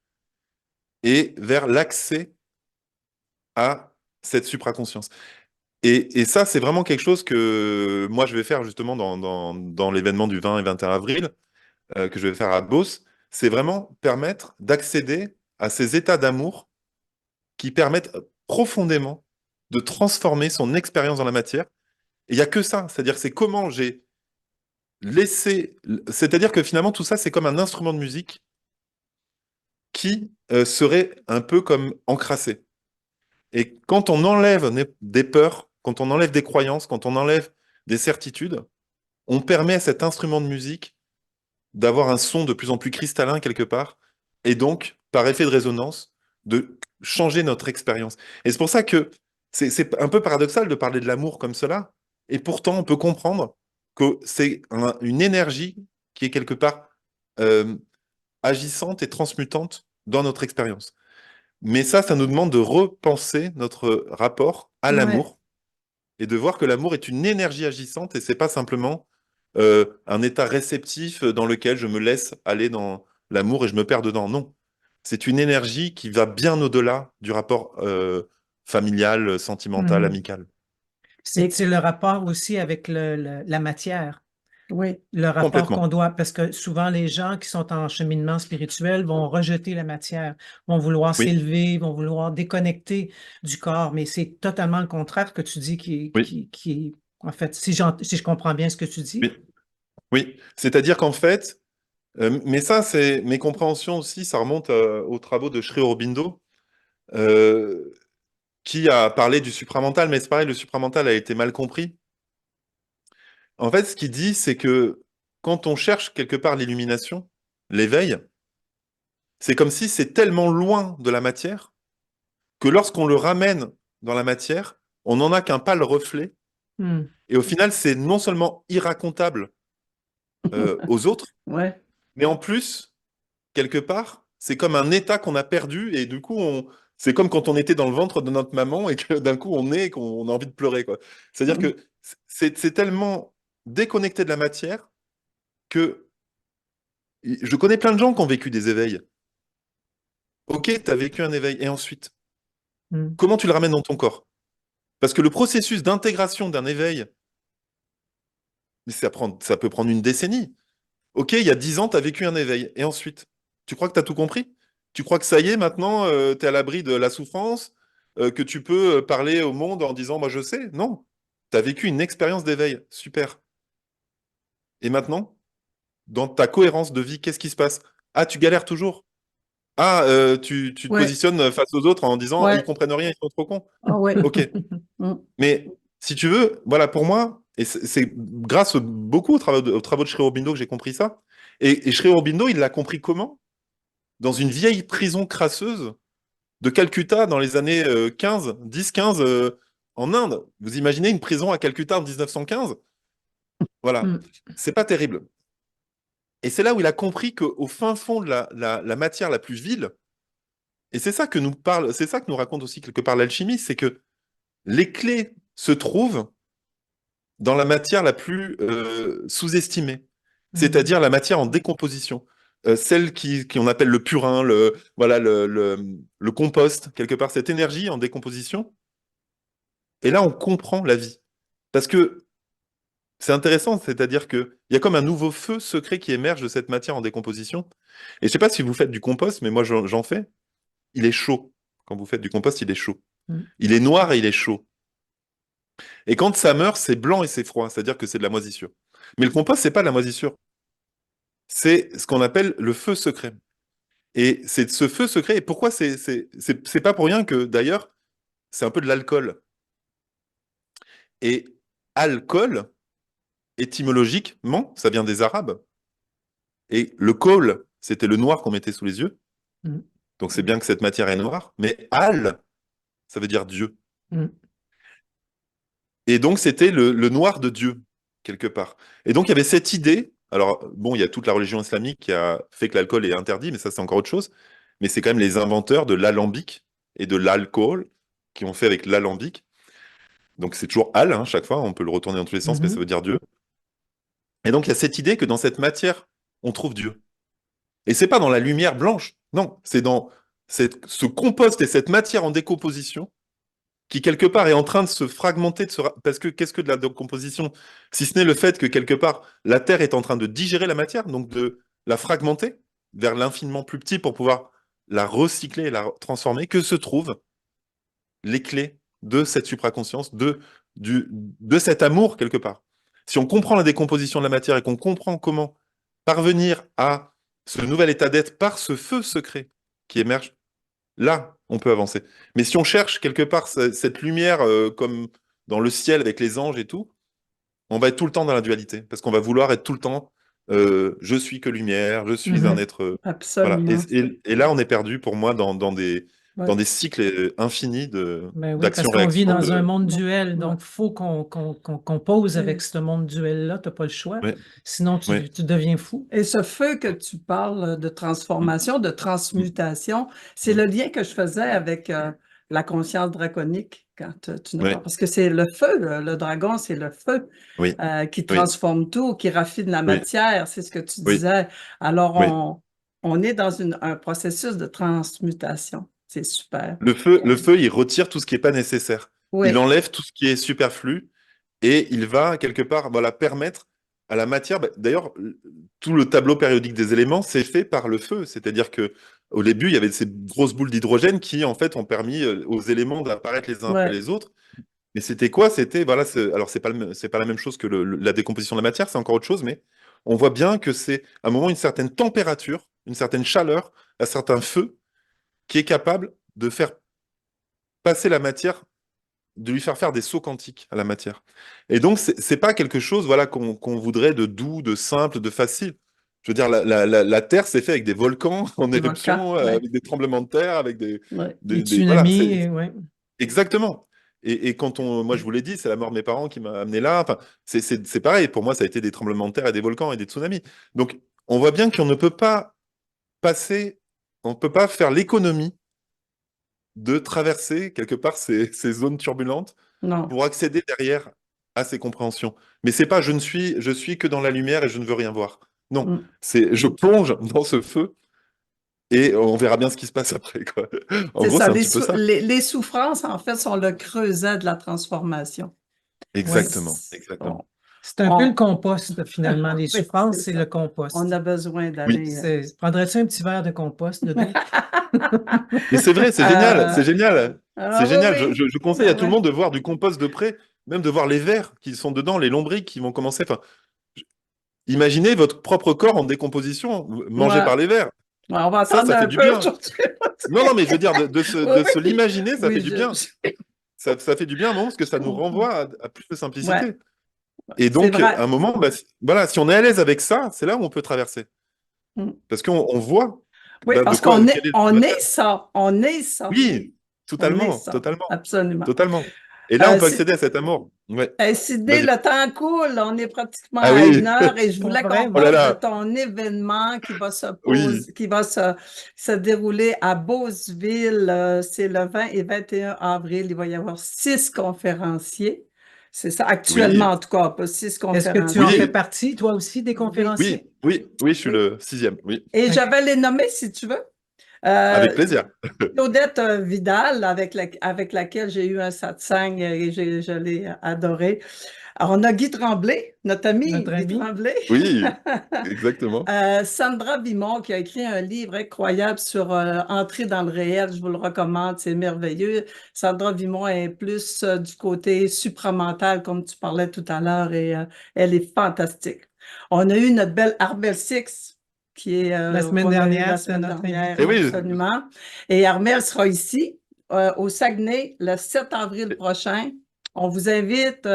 Speaker 3: et vers l'accès à cette supraconscience. Et ça, c'est vraiment quelque chose que moi, je vais faire justement dans l'événement du 20 et 21 avril, que je vais faire à Beauce. C'est vraiment permettre d'accéder à ces états d'amour qui permettent profondément de transformer son expérience dans la matière. Et il n'y a que ça. C'est-à-dire, c'est comment j'ai laissé... C'est-à-dire que finalement, tout ça, c'est comme un instrument de musique qui serait un peu comme encrassé. Et quand on enlève des peurs, quand on enlève des croyances, quand on enlève des certitudes, on permet à cet instrument de musique d'avoir un son de plus en plus cristallin quelque part, et donc, par effet de résonance, de changer notre expérience. Et c'est pour ça que c'est un peu paradoxal de parler de l'amour comme cela, et pourtant on peut comprendre que c'est une énergie qui est quelque part euh, agissante et transmutante dans notre expérience. Mais ça nous demande de repenser notre rapport à
Speaker 1: Ouais.
Speaker 3: l'amour et de voir que l'amour est une énergie agissante et c'est pas simplement un état réceptif dans lequel je me laisse aller dans l'amour et je me perds dedans. Non, c'est une énergie qui va bien au-delà du rapport familial, sentimental,
Speaker 1: Mhm.
Speaker 3: amical.
Speaker 1: C'est le rapport aussi avec la matière.
Speaker 2: Oui,
Speaker 1: Le rapport qu'on
Speaker 3: Complètement.
Speaker 1: doit, parce que souvent les gens qui sont en cheminement spirituel vont rejeter la matière, vont vouloir
Speaker 3: Oui,
Speaker 1: s'élever, vont vouloir déconnecter du corps, mais c'est totalement le contraire que tu dis
Speaker 3: oui,
Speaker 1: en fait, si je comprends bien ce que tu dis.
Speaker 3: oui, oui. C'est-à-dire qu'en fait, mais ça, c'est mes compréhensions aussi, ça remonte aux travaux de Sri Aurobindo, euh, qui a parlé du supramental, mais c'est pareil, le supramental a été mal compris. En fait, ce qu'il dit, c'est que quand on cherche quelque part l'illumination, l'éveil, c'est comme si c'est tellement loin de la matière que lorsqu'on le ramène dans la matière, on n'en a qu'un pâle reflet.
Speaker 1: Hmm.
Speaker 3: Et au final, c'est non seulement irracontable aux autres,
Speaker 2: Ouais.
Speaker 3: mais en plus, quelque part, c'est comme un état qu'on a perdu et du coup, c'est comme quand on était dans le ventre de notre maman et que d'un coup, on est et qu'on a envie de pleurer, quoi. C'est-à-dire que c'est tellement déconnecté de la matière que je connais plein de gens qui ont vécu des éveils. Ok, tu as vécu un éveil et ensuite,
Speaker 1: Hmm.
Speaker 3: comment tu le ramènes dans ton corps? Parce que le processus d'intégration d'un éveil, ça peut prendre une décennie. Ok, il y a 10 ans, tu as vécu un éveil. Et ensuite, tu crois que tu as tout compris? Tu crois que ça y est, maintenant, tu es à l'abri de la souffrance, que tu peux parler au monde en disant, moi je sais? Non. Tu as vécu une expérience d'éveil. Super. Et maintenant, dans ta cohérence de vie, qu'est-ce qui se passe? Ah, tu galères toujours. Ah, tu te
Speaker 2: Ouais.
Speaker 3: positionnes face aux autres en disant, ils
Speaker 2: Ouais.
Speaker 3: comprennent rien, ils sont trop cons.
Speaker 2: Ah ouais.
Speaker 3: Ok.
Speaker 2: Mm.
Speaker 3: Mais si tu veux, voilà, pour moi, et c'est grâce beaucoup aux travaux de Sri Aurobindo que j'ai compris ça. Et Sri Aurobindo, il l'a compris comment? Dans une vieille prison crasseuse de Calcutta dans les années 15, 10-15 en Inde. Vous imaginez une prison à Calcutta en 1915? Voilà,
Speaker 1: Hmm.
Speaker 3: c'est pas terrible. Et c'est là où il a compris qu'au fin fond de la matière la plus vile, et c'est ça que nous parle, c'est ça que nous raconte aussi quelque part l'alchimie, c'est que les clés se trouvent dans la matière la plus sous-estimée,
Speaker 1: Hmm.
Speaker 3: c'est-à-dire la matière en décomposition. Celle qu'on appelle le purin, voilà, le compost, quelque part, cette énergie en décomposition. Et là, on comprend la vie. Parce que c'est intéressant, c'est-à-dire qu'il y a comme un nouveau feu secret qui émerge de cette matière en décomposition. Et je ne sais pas si vous faites du compost, mais moi, j'en fais. Il est chaud. Quand vous faites du compost, il est chaud.
Speaker 1: Hmm.
Speaker 3: Il est noir et il est chaud. Et quand ça meurt, c'est blanc et c'est froid, c'est-à-dire que c'est de la moisissure. Mais le compost, c'est pas de la moisissure. C'est ce qu'on appelle le feu secret. Et c'est ce feu secret. Et pourquoi c'est pas pour rien que, d'ailleurs, c'est un peu de l'alcool. Et alcool, étymologiquement, ça vient des Arabes. Et le kol, c'était le noir qu'on mettait sous les yeux.
Speaker 1: Hmm.
Speaker 3: Donc c'est bien que cette matière est noire. Mais al, ça veut dire Dieu.
Speaker 1: Hmm.
Speaker 3: Et donc c'était le noir de Dieu, quelque part. Et donc il y avait cette idée. Alors, bon, il y a toute la religion islamique qui a fait que l'alcool est interdit, mais ça, c'est encore autre chose. Mais c'est quand même les inventeurs de l'alambic et de l'alcool qui ont fait avec l'alambic. Donc c'est toujours al, hein, chaque fois, on peut le retourner dans tous les sens, mais ça
Speaker 1: Mhm.
Speaker 3: veut dire Dieu. Et donc il y a cette idée que dans cette matière, on trouve Dieu. Et c'est pas dans la lumière blanche, non, c'est dans ce compost et cette matière en décomposition qui quelque part est en train de se fragmenter, parce que qu'est-ce que de la décomposition? Si ce n'est le fait que quelque part la Terre est en train de digérer la matière, donc de la fragmenter vers l'infiniment plus petit pour pouvoir la recycler et la transformer, que se trouvent les clés de cette supraconscience, de cet amour quelque part. Si on comprend la décomposition de la matière et qu'on comprend comment parvenir à ce nouvel état d'être par ce feu secret qui émerge, là, on peut avancer. Mais si on cherche quelque part cette lumière comme dans le ciel avec les anges et tout, on va être tout le temps dans la dualité, parce qu'on va vouloir être tout le temps je suis que lumière, je suis un
Speaker 1: Mhm.
Speaker 3: être. Voilà.
Speaker 2: Absolument.
Speaker 3: Et là, on est perdu pour moi
Speaker 2: Ouais.
Speaker 3: dans des cycles infinis
Speaker 1: Ben oui, parce qu'on vit
Speaker 3: d'action-réaction.
Speaker 1: dans un monde duel,
Speaker 2: Ouais.
Speaker 1: donc il faut qu'on compose avec ce monde duel-là. Tu n'as pas le choix.
Speaker 3: Ouais,
Speaker 1: Sinon,
Speaker 3: ouais.
Speaker 1: tu deviens fou.
Speaker 2: Et ce feu que tu parles de
Speaker 3: Mm,
Speaker 2: transformation, de
Speaker 3: mm,
Speaker 2: transmutation, c'est
Speaker 3: mm.
Speaker 2: le lien que je faisais avec la conscience draconique quand tu nous parles.
Speaker 3: Ouais,
Speaker 2: Parce que c'est le feu, le dragon, c'est le feu
Speaker 3: oui,
Speaker 2: qui
Speaker 3: oui,
Speaker 2: transforme tout, qui raffine la
Speaker 3: oui,
Speaker 2: matière, c'est ce que tu
Speaker 3: oui,
Speaker 2: disais. Alors,
Speaker 3: oui.
Speaker 2: on est dans un processus de transmutation. C'est super.
Speaker 3: Le feu, il retire tout ce qui n'est pas nécessaire. Il
Speaker 2: Oui,
Speaker 3: enlève tout ce qui est superflu et il va quelque part voilà, permettre à la matière. D'ailleurs, tout le tableau périodique des éléments, c'est fait par le feu. C'est-à-dire que au début, il y avait ces grosses boules d'hydrogène qui, en fait, ont permis aux éléments d'apparaître les uns après
Speaker 2: oui.
Speaker 3: les autres. Mais c'était quoi? C'était, voilà, alors c'est pas la même chose que la décomposition de la matière, c'est encore autre chose, mais on voit bien que c'est à un moment une certaine température, une certaine chaleur, un certain feu qui est capable de faire passer la matière, de lui faire des sauts quantiques à la matière. Et donc, c'est pas quelque chose voilà, qu'on voudrait de doux, de simple, de facile. Je veux dire, la Terre s'est fait avec des volcans en
Speaker 2: Le volcan,
Speaker 3: éruption,
Speaker 2: oui.
Speaker 3: avec des tremblements de terre, avec
Speaker 2: Ouais.
Speaker 1: Les
Speaker 3: voilà,
Speaker 1: tsunamis, ouais.
Speaker 3: exactement. Et quand moi je vous l'ai dit, c'est la mort de mes parents qui m'a amené là. Enfin, c'est pareil. Pour moi, ça a été des tremblements de terre et des volcans et des tsunamis. Donc, on voit bien qu'on ne peut pas passer, on ne peut pas faire l'économie de traverser quelque part ces zones turbulentes
Speaker 2: Non.
Speaker 3: pour accéder derrière à ces compréhensions. Mais c'est pas je suis que dans la lumière et je ne veux rien voir. Non,
Speaker 2: Mm.
Speaker 3: c'est je plonge dans ce feu et on verra bien ce qui se passe après, quoi. En
Speaker 2: C'est
Speaker 3: gros,
Speaker 2: ça.
Speaker 3: c'est un petit peu ça.
Speaker 2: Les souffrances, en fait, sont le creuset de la transformation.
Speaker 1: Oui.
Speaker 3: Exactement,
Speaker 2: On,
Speaker 3: exactement.
Speaker 1: C'est un peu le compost, finalement. Les
Speaker 2: oui,
Speaker 1: souffrances,
Speaker 2: c'est
Speaker 1: c'est
Speaker 2: ça.
Speaker 1: le
Speaker 2: On
Speaker 1: compost.
Speaker 2: a besoin
Speaker 3: Oui.
Speaker 2: d'aller.
Speaker 1: Prendrais-tu un petit verre de compost dedans?
Speaker 3: Mais c'est vrai, c'est génial, c'est génial. C'est
Speaker 2: Ah oui,
Speaker 3: génial.
Speaker 2: oui.
Speaker 3: Je conseille
Speaker 2: Ah
Speaker 3: à tout le
Speaker 2: ouais.
Speaker 3: monde de voir du compost de près, même de voir les vers qui sont dedans, les lombriques qui vont commencer. Enfin, imaginez votre propre corps en décomposition, mangé
Speaker 2: Ouais.
Speaker 3: par les vers.
Speaker 2: Ouais, on va attendre
Speaker 3: Ça fait
Speaker 2: un
Speaker 3: du
Speaker 2: peu
Speaker 3: bien.
Speaker 2: aujourd'hui.
Speaker 3: Non, non, mais je veux dire,
Speaker 2: Oui,
Speaker 3: de se
Speaker 2: oui.
Speaker 3: l'imaginer, ça fait
Speaker 2: Oui,
Speaker 3: du bien. Ça fait du bien à un moment parce que
Speaker 2: je
Speaker 3: ça nous
Speaker 2: comprends.
Speaker 3: renvoie à plus de
Speaker 2: Ouais,
Speaker 3: simplicité. Et
Speaker 2: c'est
Speaker 3: donc, à
Speaker 2: vrai.
Speaker 3: un moment, bah, voilà, si on est à l'aise avec ça, c'est là où on peut traverser.
Speaker 2: Mm.
Speaker 3: Parce qu'on voit
Speaker 2: Oui,
Speaker 3: bah,
Speaker 2: parce
Speaker 3: quel est le
Speaker 2: on est
Speaker 3: matière.
Speaker 2: ça. On est ça.
Speaker 3: Oui,
Speaker 2: On est
Speaker 3: totalement,
Speaker 2: ça.
Speaker 3: totalement,
Speaker 2: Absolument.
Speaker 3: totalement. Et là, on peut
Speaker 2: Si,
Speaker 3: accéder à cet amour. Ouais,
Speaker 2: Sydney,
Speaker 3: vas-y.
Speaker 2: le temps coule, on est pratiquement
Speaker 3: Ah
Speaker 2: à une
Speaker 3: oui,
Speaker 2: heure et je
Speaker 1: Pas
Speaker 2: voulais qu'on
Speaker 3: oh là
Speaker 2: parle de
Speaker 1: vraiment.
Speaker 3: là,
Speaker 2: ton événement qui va
Speaker 3: oui,
Speaker 2: se dérouler à Beauceville. C'est le 20 et 21 avril. Il va y avoir 6 conférenciers. C'est ça, actuellement
Speaker 3: oui,
Speaker 2: en tout cas, pas 6 conférenciers.
Speaker 1: Est-ce que tu en fais
Speaker 3: oui,
Speaker 1: partie, toi aussi, des
Speaker 2: Oui,
Speaker 3: oui,
Speaker 1: conférenciers?
Speaker 3: oui, oui, je suis
Speaker 2: oui.
Speaker 3: le sixième, oui,
Speaker 2: Et je
Speaker 1: OK.
Speaker 2: vais les nommer si tu veux. Euh,
Speaker 3: avec plaisir.
Speaker 2: Claudette Vidal, avec laquelle j'ai eu un satsang et je l'ai adoré. Alors, on a Guy Tremblay, notre ami
Speaker 1: Notre
Speaker 2: Guy
Speaker 1: ami?
Speaker 2: Tremblay.
Speaker 3: Oui, exactement.
Speaker 2: Sandra Vimon, qui a écrit un livre incroyable sur Entrer dans le réel, je vous le recommande, c'est merveilleux. Sandra Vimon est plus du côté supramental, comme tu parlais tout à l'heure, et elle est fantastique. On a eu notre belle Armel Six,
Speaker 1: La semaine
Speaker 2: qu'on a eu
Speaker 1: dernière,
Speaker 2: la
Speaker 1: c'était
Speaker 2: semaine
Speaker 1: notre
Speaker 2: dernière,
Speaker 3: Et
Speaker 1: invité.
Speaker 3: oui,
Speaker 2: absolument. Et Armel sera ici, au Saguenay, le 7 avril prochain. On vous invite,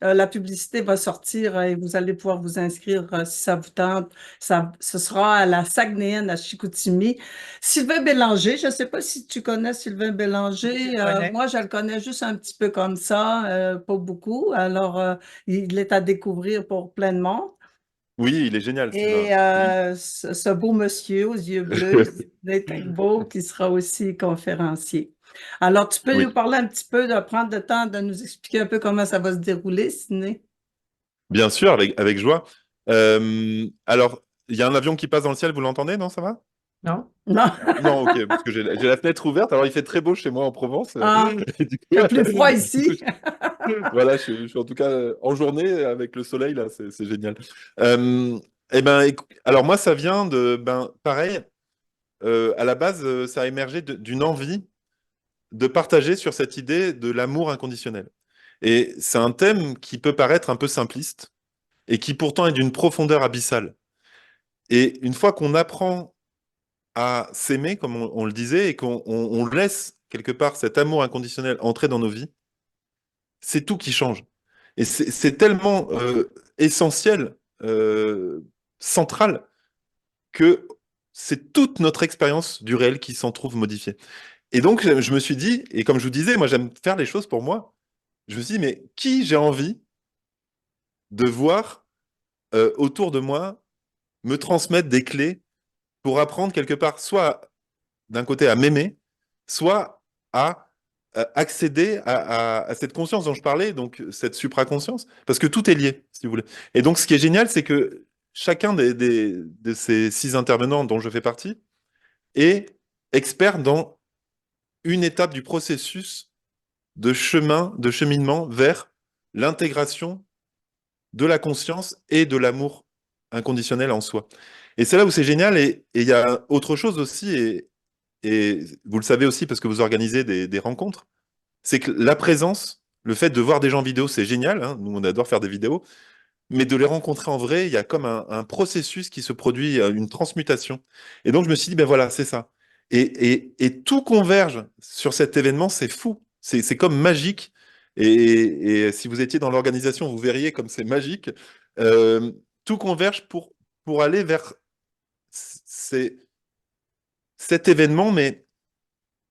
Speaker 2: la publicité va sortir et vous allez pouvoir vous inscrire si ça vous tente. Ce sera à la Saguenayenne à Chicoutimi. Sylvain Bélanger, je ne sais pas si tu connais Sylvain
Speaker 1: Oui, je
Speaker 2: Bélanger.
Speaker 1: le connais.
Speaker 2: Moi, je le connais juste un petit peu comme ça, pas beaucoup. Alors, il est à découvrir pour plein de monde.
Speaker 3: oui, il est génial, Sylvain.
Speaker 2: Et ce beau monsieur aux yeux bleus, Sidney Tagbo, qui sera aussi conférencier. Alors, tu peux nous
Speaker 3: Oui,
Speaker 2: parler un petit peu, de prendre le temps de nous expliquer un peu comment ça va se dérouler, Sidney?
Speaker 3: bien sûr, avec joie. Alors, il y a un avion qui passe dans le ciel, vous l'entendez? Non, ça va?
Speaker 1: Non?
Speaker 2: Non?
Speaker 3: Non, ok, parce que j'ai la fenêtre ouverte. Alors, il fait très beau chez moi en Provence.
Speaker 2: Ah,
Speaker 3: Et du coup,
Speaker 2: il fait plus froid
Speaker 3: du coup,
Speaker 2: ici.
Speaker 3: voilà, je suis en tout cas en journée avec le soleil, là, c'est génial. Euh, eh ben, alors moi, ça vient pareil, à la base, ça a émergé d'une envie de partager sur cette idée de l'amour inconditionnel. Et c'est un thème qui peut paraître un peu simpliste et qui pourtant est d'une profondeur abyssale. Et une fois qu'on apprend à s'aimer, comme on le disait, et on laisse quelque part cet amour inconditionnel entrer dans nos vies, c'est tout qui change. Et c'est tellement essentiel, central, que c'est toute notre expérience du réel qui s'en trouve modifiée. Et donc, je me suis dit, et comme je vous disais, moi j'aime faire les choses pour moi, je me suis dit, mais qui j'ai envie de voir autour de moi me transmettre des clés pour apprendre quelque part, soit d'un côté à m'aimer, soit à accéder à cette conscience dont je parlais, donc cette supraconscience, parce que tout est lié, si vous voulez. Et donc, ce qui est génial, c'est que chacun de ces 6 intervenants dont je fais partie est expert dans une étape du processus de de cheminement vers l'intégration de la conscience et de l'amour inconditionnel en soi. Et c'est là où c'est génial. Et il y a autre chose aussi, et vous le savez aussi parce que vous organisez des rencontres, c'est que la présence, le fait de voir des gens en vidéo, c'est génial, hein, nous, on adore faire des vidéos, mais de les rencontrer en vrai, il y a comme un processus qui se produit, une transmutation. Et donc, je me suis dit, ben voilà, c'est ça. Et tout converge sur cet événement, c'est fou. c'est comme magique. Et si vous étiez dans l'organisation, vous verriez comme c'est magique. Euh, Tout converge pour aller vers c'est- cet événement, mais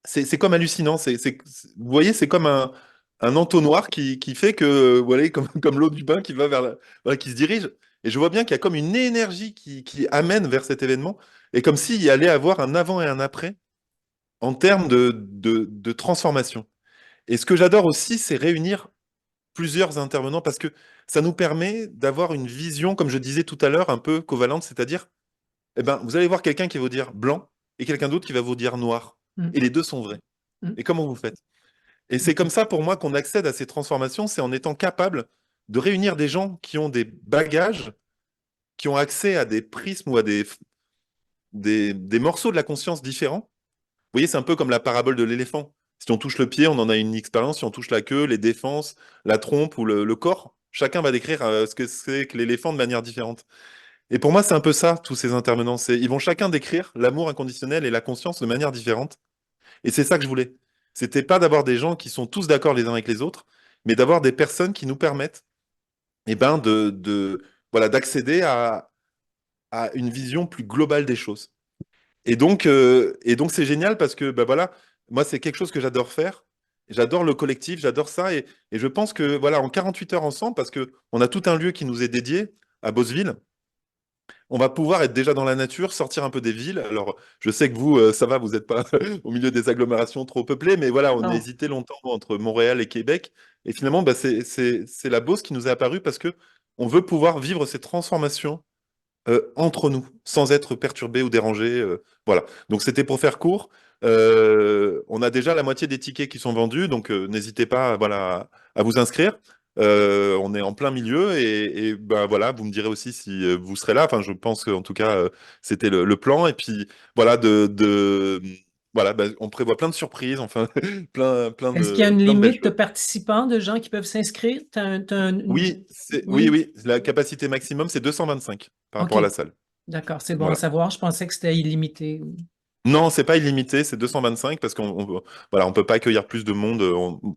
Speaker 3: c'est comme hallucinant. Vous voyez, c'est comme un entonnoir qui fait que, vous voyez, comme l'eau du bain qui va vers voilà, qui se dirige. Et je vois bien qu'il y a comme une énergie qui amène vers cet événement, et comme s'il y allait avoir un avant et un après en termes de transformation. Et ce que j'adore aussi, c'est réunir plusieurs intervenants parce que ça nous permet d'avoir une vision, comme je disais tout à l'heure, un peu covalente, c'est-à-dire, eh ben, vous allez voir quelqu'un qui va vous dire blanc et quelqu'un d'autre qui va vous dire noir.
Speaker 1: Mm,
Speaker 3: Et les deux sont vrais.
Speaker 1: mm,
Speaker 3: Et comment vous faites? Et c'est comme ça pour moi qu'on accède à ces transformations, c'est en étant capable de réunir des gens qui ont des bagages, qui ont accès à des prismes ou à des morceaux de la conscience différents. Vous voyez, c'est un peu comme la parabole de l'éléphant. Si on touche le pied, on en a une expérience. Si on touche la queue, les défenses, la trompe ou le corps, chacun va décrire ce que c'est que l'éléphant de manière différente. Et pour moi, c'est un peu ça, tous ces intervenants. Ils vont chacun décrire l'amour inconditionnel et la conscience de manière différente. Et c'est ça que je voulais. C'était pas d'avoir des gens qui sont tous d'accord les uns avec les autres, mais d'avoir des personnes qui nous permettent ben, voilà, d'accéder à une vision plus globale des choses. Et donc c'est génial parce que bah voilà, moi c'est quelque chose que j'adore faire. J'adore le collectif, j'adore ça. Et je pense que voilà, en 48 heures ensemble, parce que on a tout un lieu qui nous est dédié à Beauceville, on va pouvoir être déjà dans la nature, sortir un peu des villes. Alors, je sais que vous, ça va, vous n'êtes pas au milieu des agglomérations trop peuplées, mais voilà, on a
Speaker 2: Non.
Speaker 3: hésité longtemps entre Montréal et Québec. Et finalement, bah, c'est la Beauce qui nous est apparue parce que on veut pouvoir vivre ces transformations entre nous, sans être perturbé ou dérangé. Voilà. Donc c'était pour faire court. On a déjà la moitié des tickets qui sont vendus, donc n'hésitez pas, voilà, à vous inscrire. On est en plein milieu et ben voilà, vous me direz aussi si vous serez là. Enfin, je pense qu'en tout cas, c'était le plan. Et puis voilà, voilà, ben, on prévoit plein de surprises, enfin,
Speaker 1: Est-ce qu'il y a une
Speaker 3: plein de belles
Speaker 1: limite de
Speaker 3: choses.
Speaker 1: participants, de gens qui peuvent s'inscrire?
Speaker 3: Oui,
Speaker 1: Oui,
Speaker 3: oui, la capacité maximum, c'est 225 par
Speaker 1: OK.
Speaker 3: rapport à la salle.
Speaker 1: D'accord, c'est bon à
Speaker 3: Voilà.
Speaker 1: savoir. Je pensais que c'était illimité.
Speaker 3: Non, c'est pas illimité, c'est 225 parce voilà, on peut pas accueillir plus de monde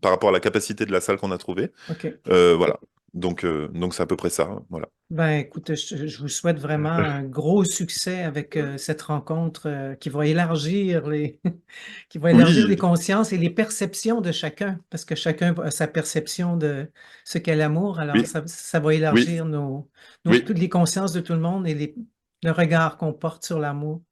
Speaker 3: par rapport à la capacité de la salle qu'on a trouvée.
Speaker 1: OK.
Speaker 3: Voilà. Donc c'est à peu près ça, hein, voilà.
Speaker 1: Ben, écoute, je vous souhaite vraiment un gros succès avec cette rencontre qui va élargir qui va élargir les
Speaker 3: Oui,
Speaker 1: consciences et les perceptions de chacun, parce que chacun a sa perception de ce qu'est l'amour. Alors,
Speaker 3: oui,
Speaker 1: ça va
Speaker 3: oui,
Speaker 1: élargir
Speaker 3: oui,
Speaker 1: toutes les consciences de tout le monde et le regard qu'on porte sur l'amour.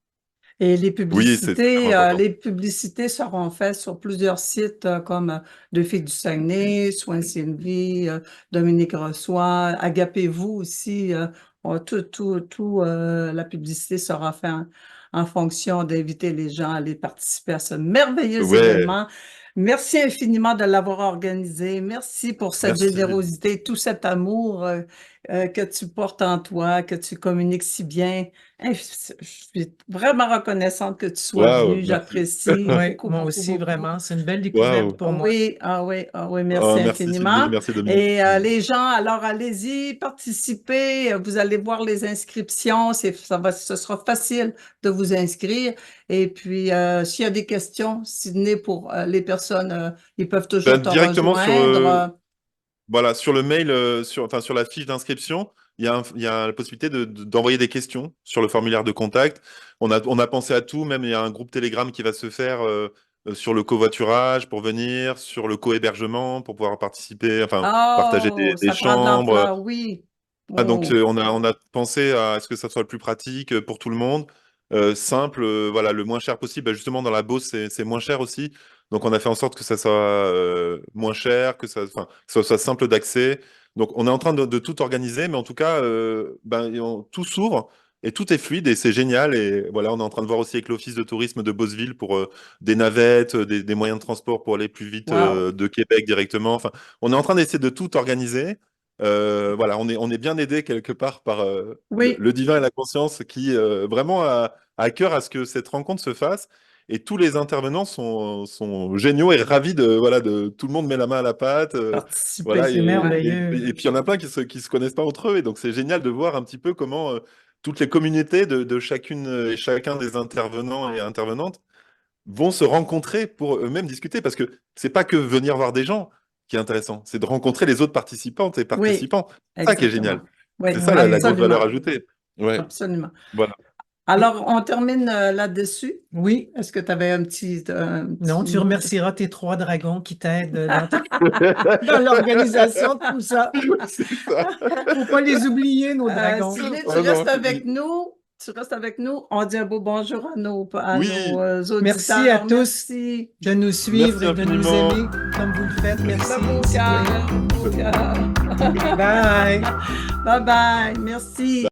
Speaker 2: Et
Speaker 3: oui, c'est super important.
Speaker 2: les publicités seront faites sur plusieurs sites comme Deux filles du Saguenay, Soins Sylvie, Dominique Reçoit, Agapez-vous aussi. La publicité sera faite en fonction d'inviter les gens à aller participer à ce merveilleux
Speaker 3: Ouais,
Speaker 2: événement. Merci infiniment de l'avoir organisé. Merci pour cette
Speaker 3: merci.
Speaker 2: générosité, tout cet amour que tu portes en toi, que tu communiques si bien. Je suis vraiment reconnaissante que tu sois
Speaker 3: Waouh,
Speaker 2: venu.
Speaker 3: merci.
Speaker 2: J'apprécie
Speaker 1: Oui,
Speaker 2: beaucoup,
Speaker 1: moi
Speaker 2: beaucoup,
Speaker 1: aussi,
Speaker 2: beaucoup.
Speaker 1: vraiment. C'est une belle découverte
Speaker 3: Waouh.
Speaker 1: pour moi.
Speaker 2: Oui, ah oui, ah oui, merci
Speaker 3: Oh, merci Sylvie,
Speaker 2: infiniment.
Speaker 3: merci Dominique.
Speaker 2: Et les gens, alors allez-y, participez. Vous allez voir les inscriptions. Ce sera facile de vous inscrire. Et puis, s'il y a des questions, Sydney, pour les personnes, ils peuvent
Speaker 3: Ben,
Speaker 2: toujours te
Speaker 3: directement
Speaker 2: rejoindre.
Speaker 3: voilà, sur le mail, enfin, sur la fiche d'inscription, il y a la possibilité d'envoyer des questions sur le formulaire de contact. On a pensé à tout, même il y a un groupe Telegram qui va se faire sur le covoiturage pour venir, sur le co-hébergement pour pouvoir participer, enfin, partager
Speaker 2: Oh,
Speaker 3: des
Speaker 2: ça prend de
Speaker 3: chambres.
Speaker 2: l'ampleur, oui.
Speaker 3: Ah, donc,
Speaker 2: Oh,
Speaker 3: on a pensé à ce que ça soit le plus pratique pour tout le monde, simple, voilà, le moins cher possible. Bah, justement, dans la Beauce, c'est moins cher aussi. Donc, on a fait en sorte que ça soit moins cher, enfin, que ça soit simple d'accès. Donc, on est en train de tout organiser, mais en tout cas, ben, tout s'ouvre et tout est fluide et c'est génial. Et voilà, on est en train de voir aussi avec l'Office de tourisme de Beauceville pour des navettes, des moyens de transport pour aller plus vite
Speaker 2: wow.
Speaker 3: de Québec directement. Enfin, on est en train d'essayer de tout organiser. Voilà, on est bien aidé quelque part par
Speaker 2: Oui,
Speaker 3: le divin et la conscience qui vraiment a à cœur à ce que cette rencontre se fasse. Et tous les intervenants sont géniaux et ravis voilà, tout le monde met la main à la pâte.
Speaker 2: participer.
Speaker 3: Voilà,
Speaker 1: C'est
Speaker 2: Ouais.
Speaker 1: merveilleux.
Speaker 3: et puis il y en a plein qui se connaissent pas entre eux. Et donc c'est génial de voir un petit peu comment toutes les communautés de chacune et chacun des intervenants et intervenantes vont se rencontrer pour eux-mêmes discuter, parce que c'est pas que venir voir des gens qui est intéressant, c'est de rencontrer les autres participantes et participants. C'est ça qui est génial.
Speaker 2: Oui,
Speaker 3: C'est ça la grosse
Speaker 2: absolument.
Speaker 3: valeur ajoutée. Ouais,
Speaker 2: Absolument.
Speaker 3: voilà.
Speaker 2: Alors, on termine là-dessus.
Speaker 1: Oui.
Speaker 2: Est-ce que tu avais un petit
Speaker 1: Non, tu
Speaker 2: mot?
Speaker 1: remercieras tes 3 dragons qui t'aident dans l'organisation de tout ça.
Speaker 3: C'est ça.
Speaker 1: Faut pas les oublier, nos dragons.
Speaker 2: Sylvie, tu
Speaker 3: Oh non.
Speaker 2: restes avec nous. Tu restes avec nous. On dit un beau bonjour à nos
Speaker 3: Oui.
Speaker 2: auditeurs.
Speaker 1: Merci à tous
Speaker 2: Merci.
Speaker 1: de nous suivre
Speaker 3: Merci
Speaker 1: et de nous
Speaker 3: infiniment.
Speaker 1: aimer comme vous le faites. Merci.
Speaker 2: Le beau cœur, le beau cœur.
Speaker 1: Bye.
Speaker 2: Bye bye. Merci.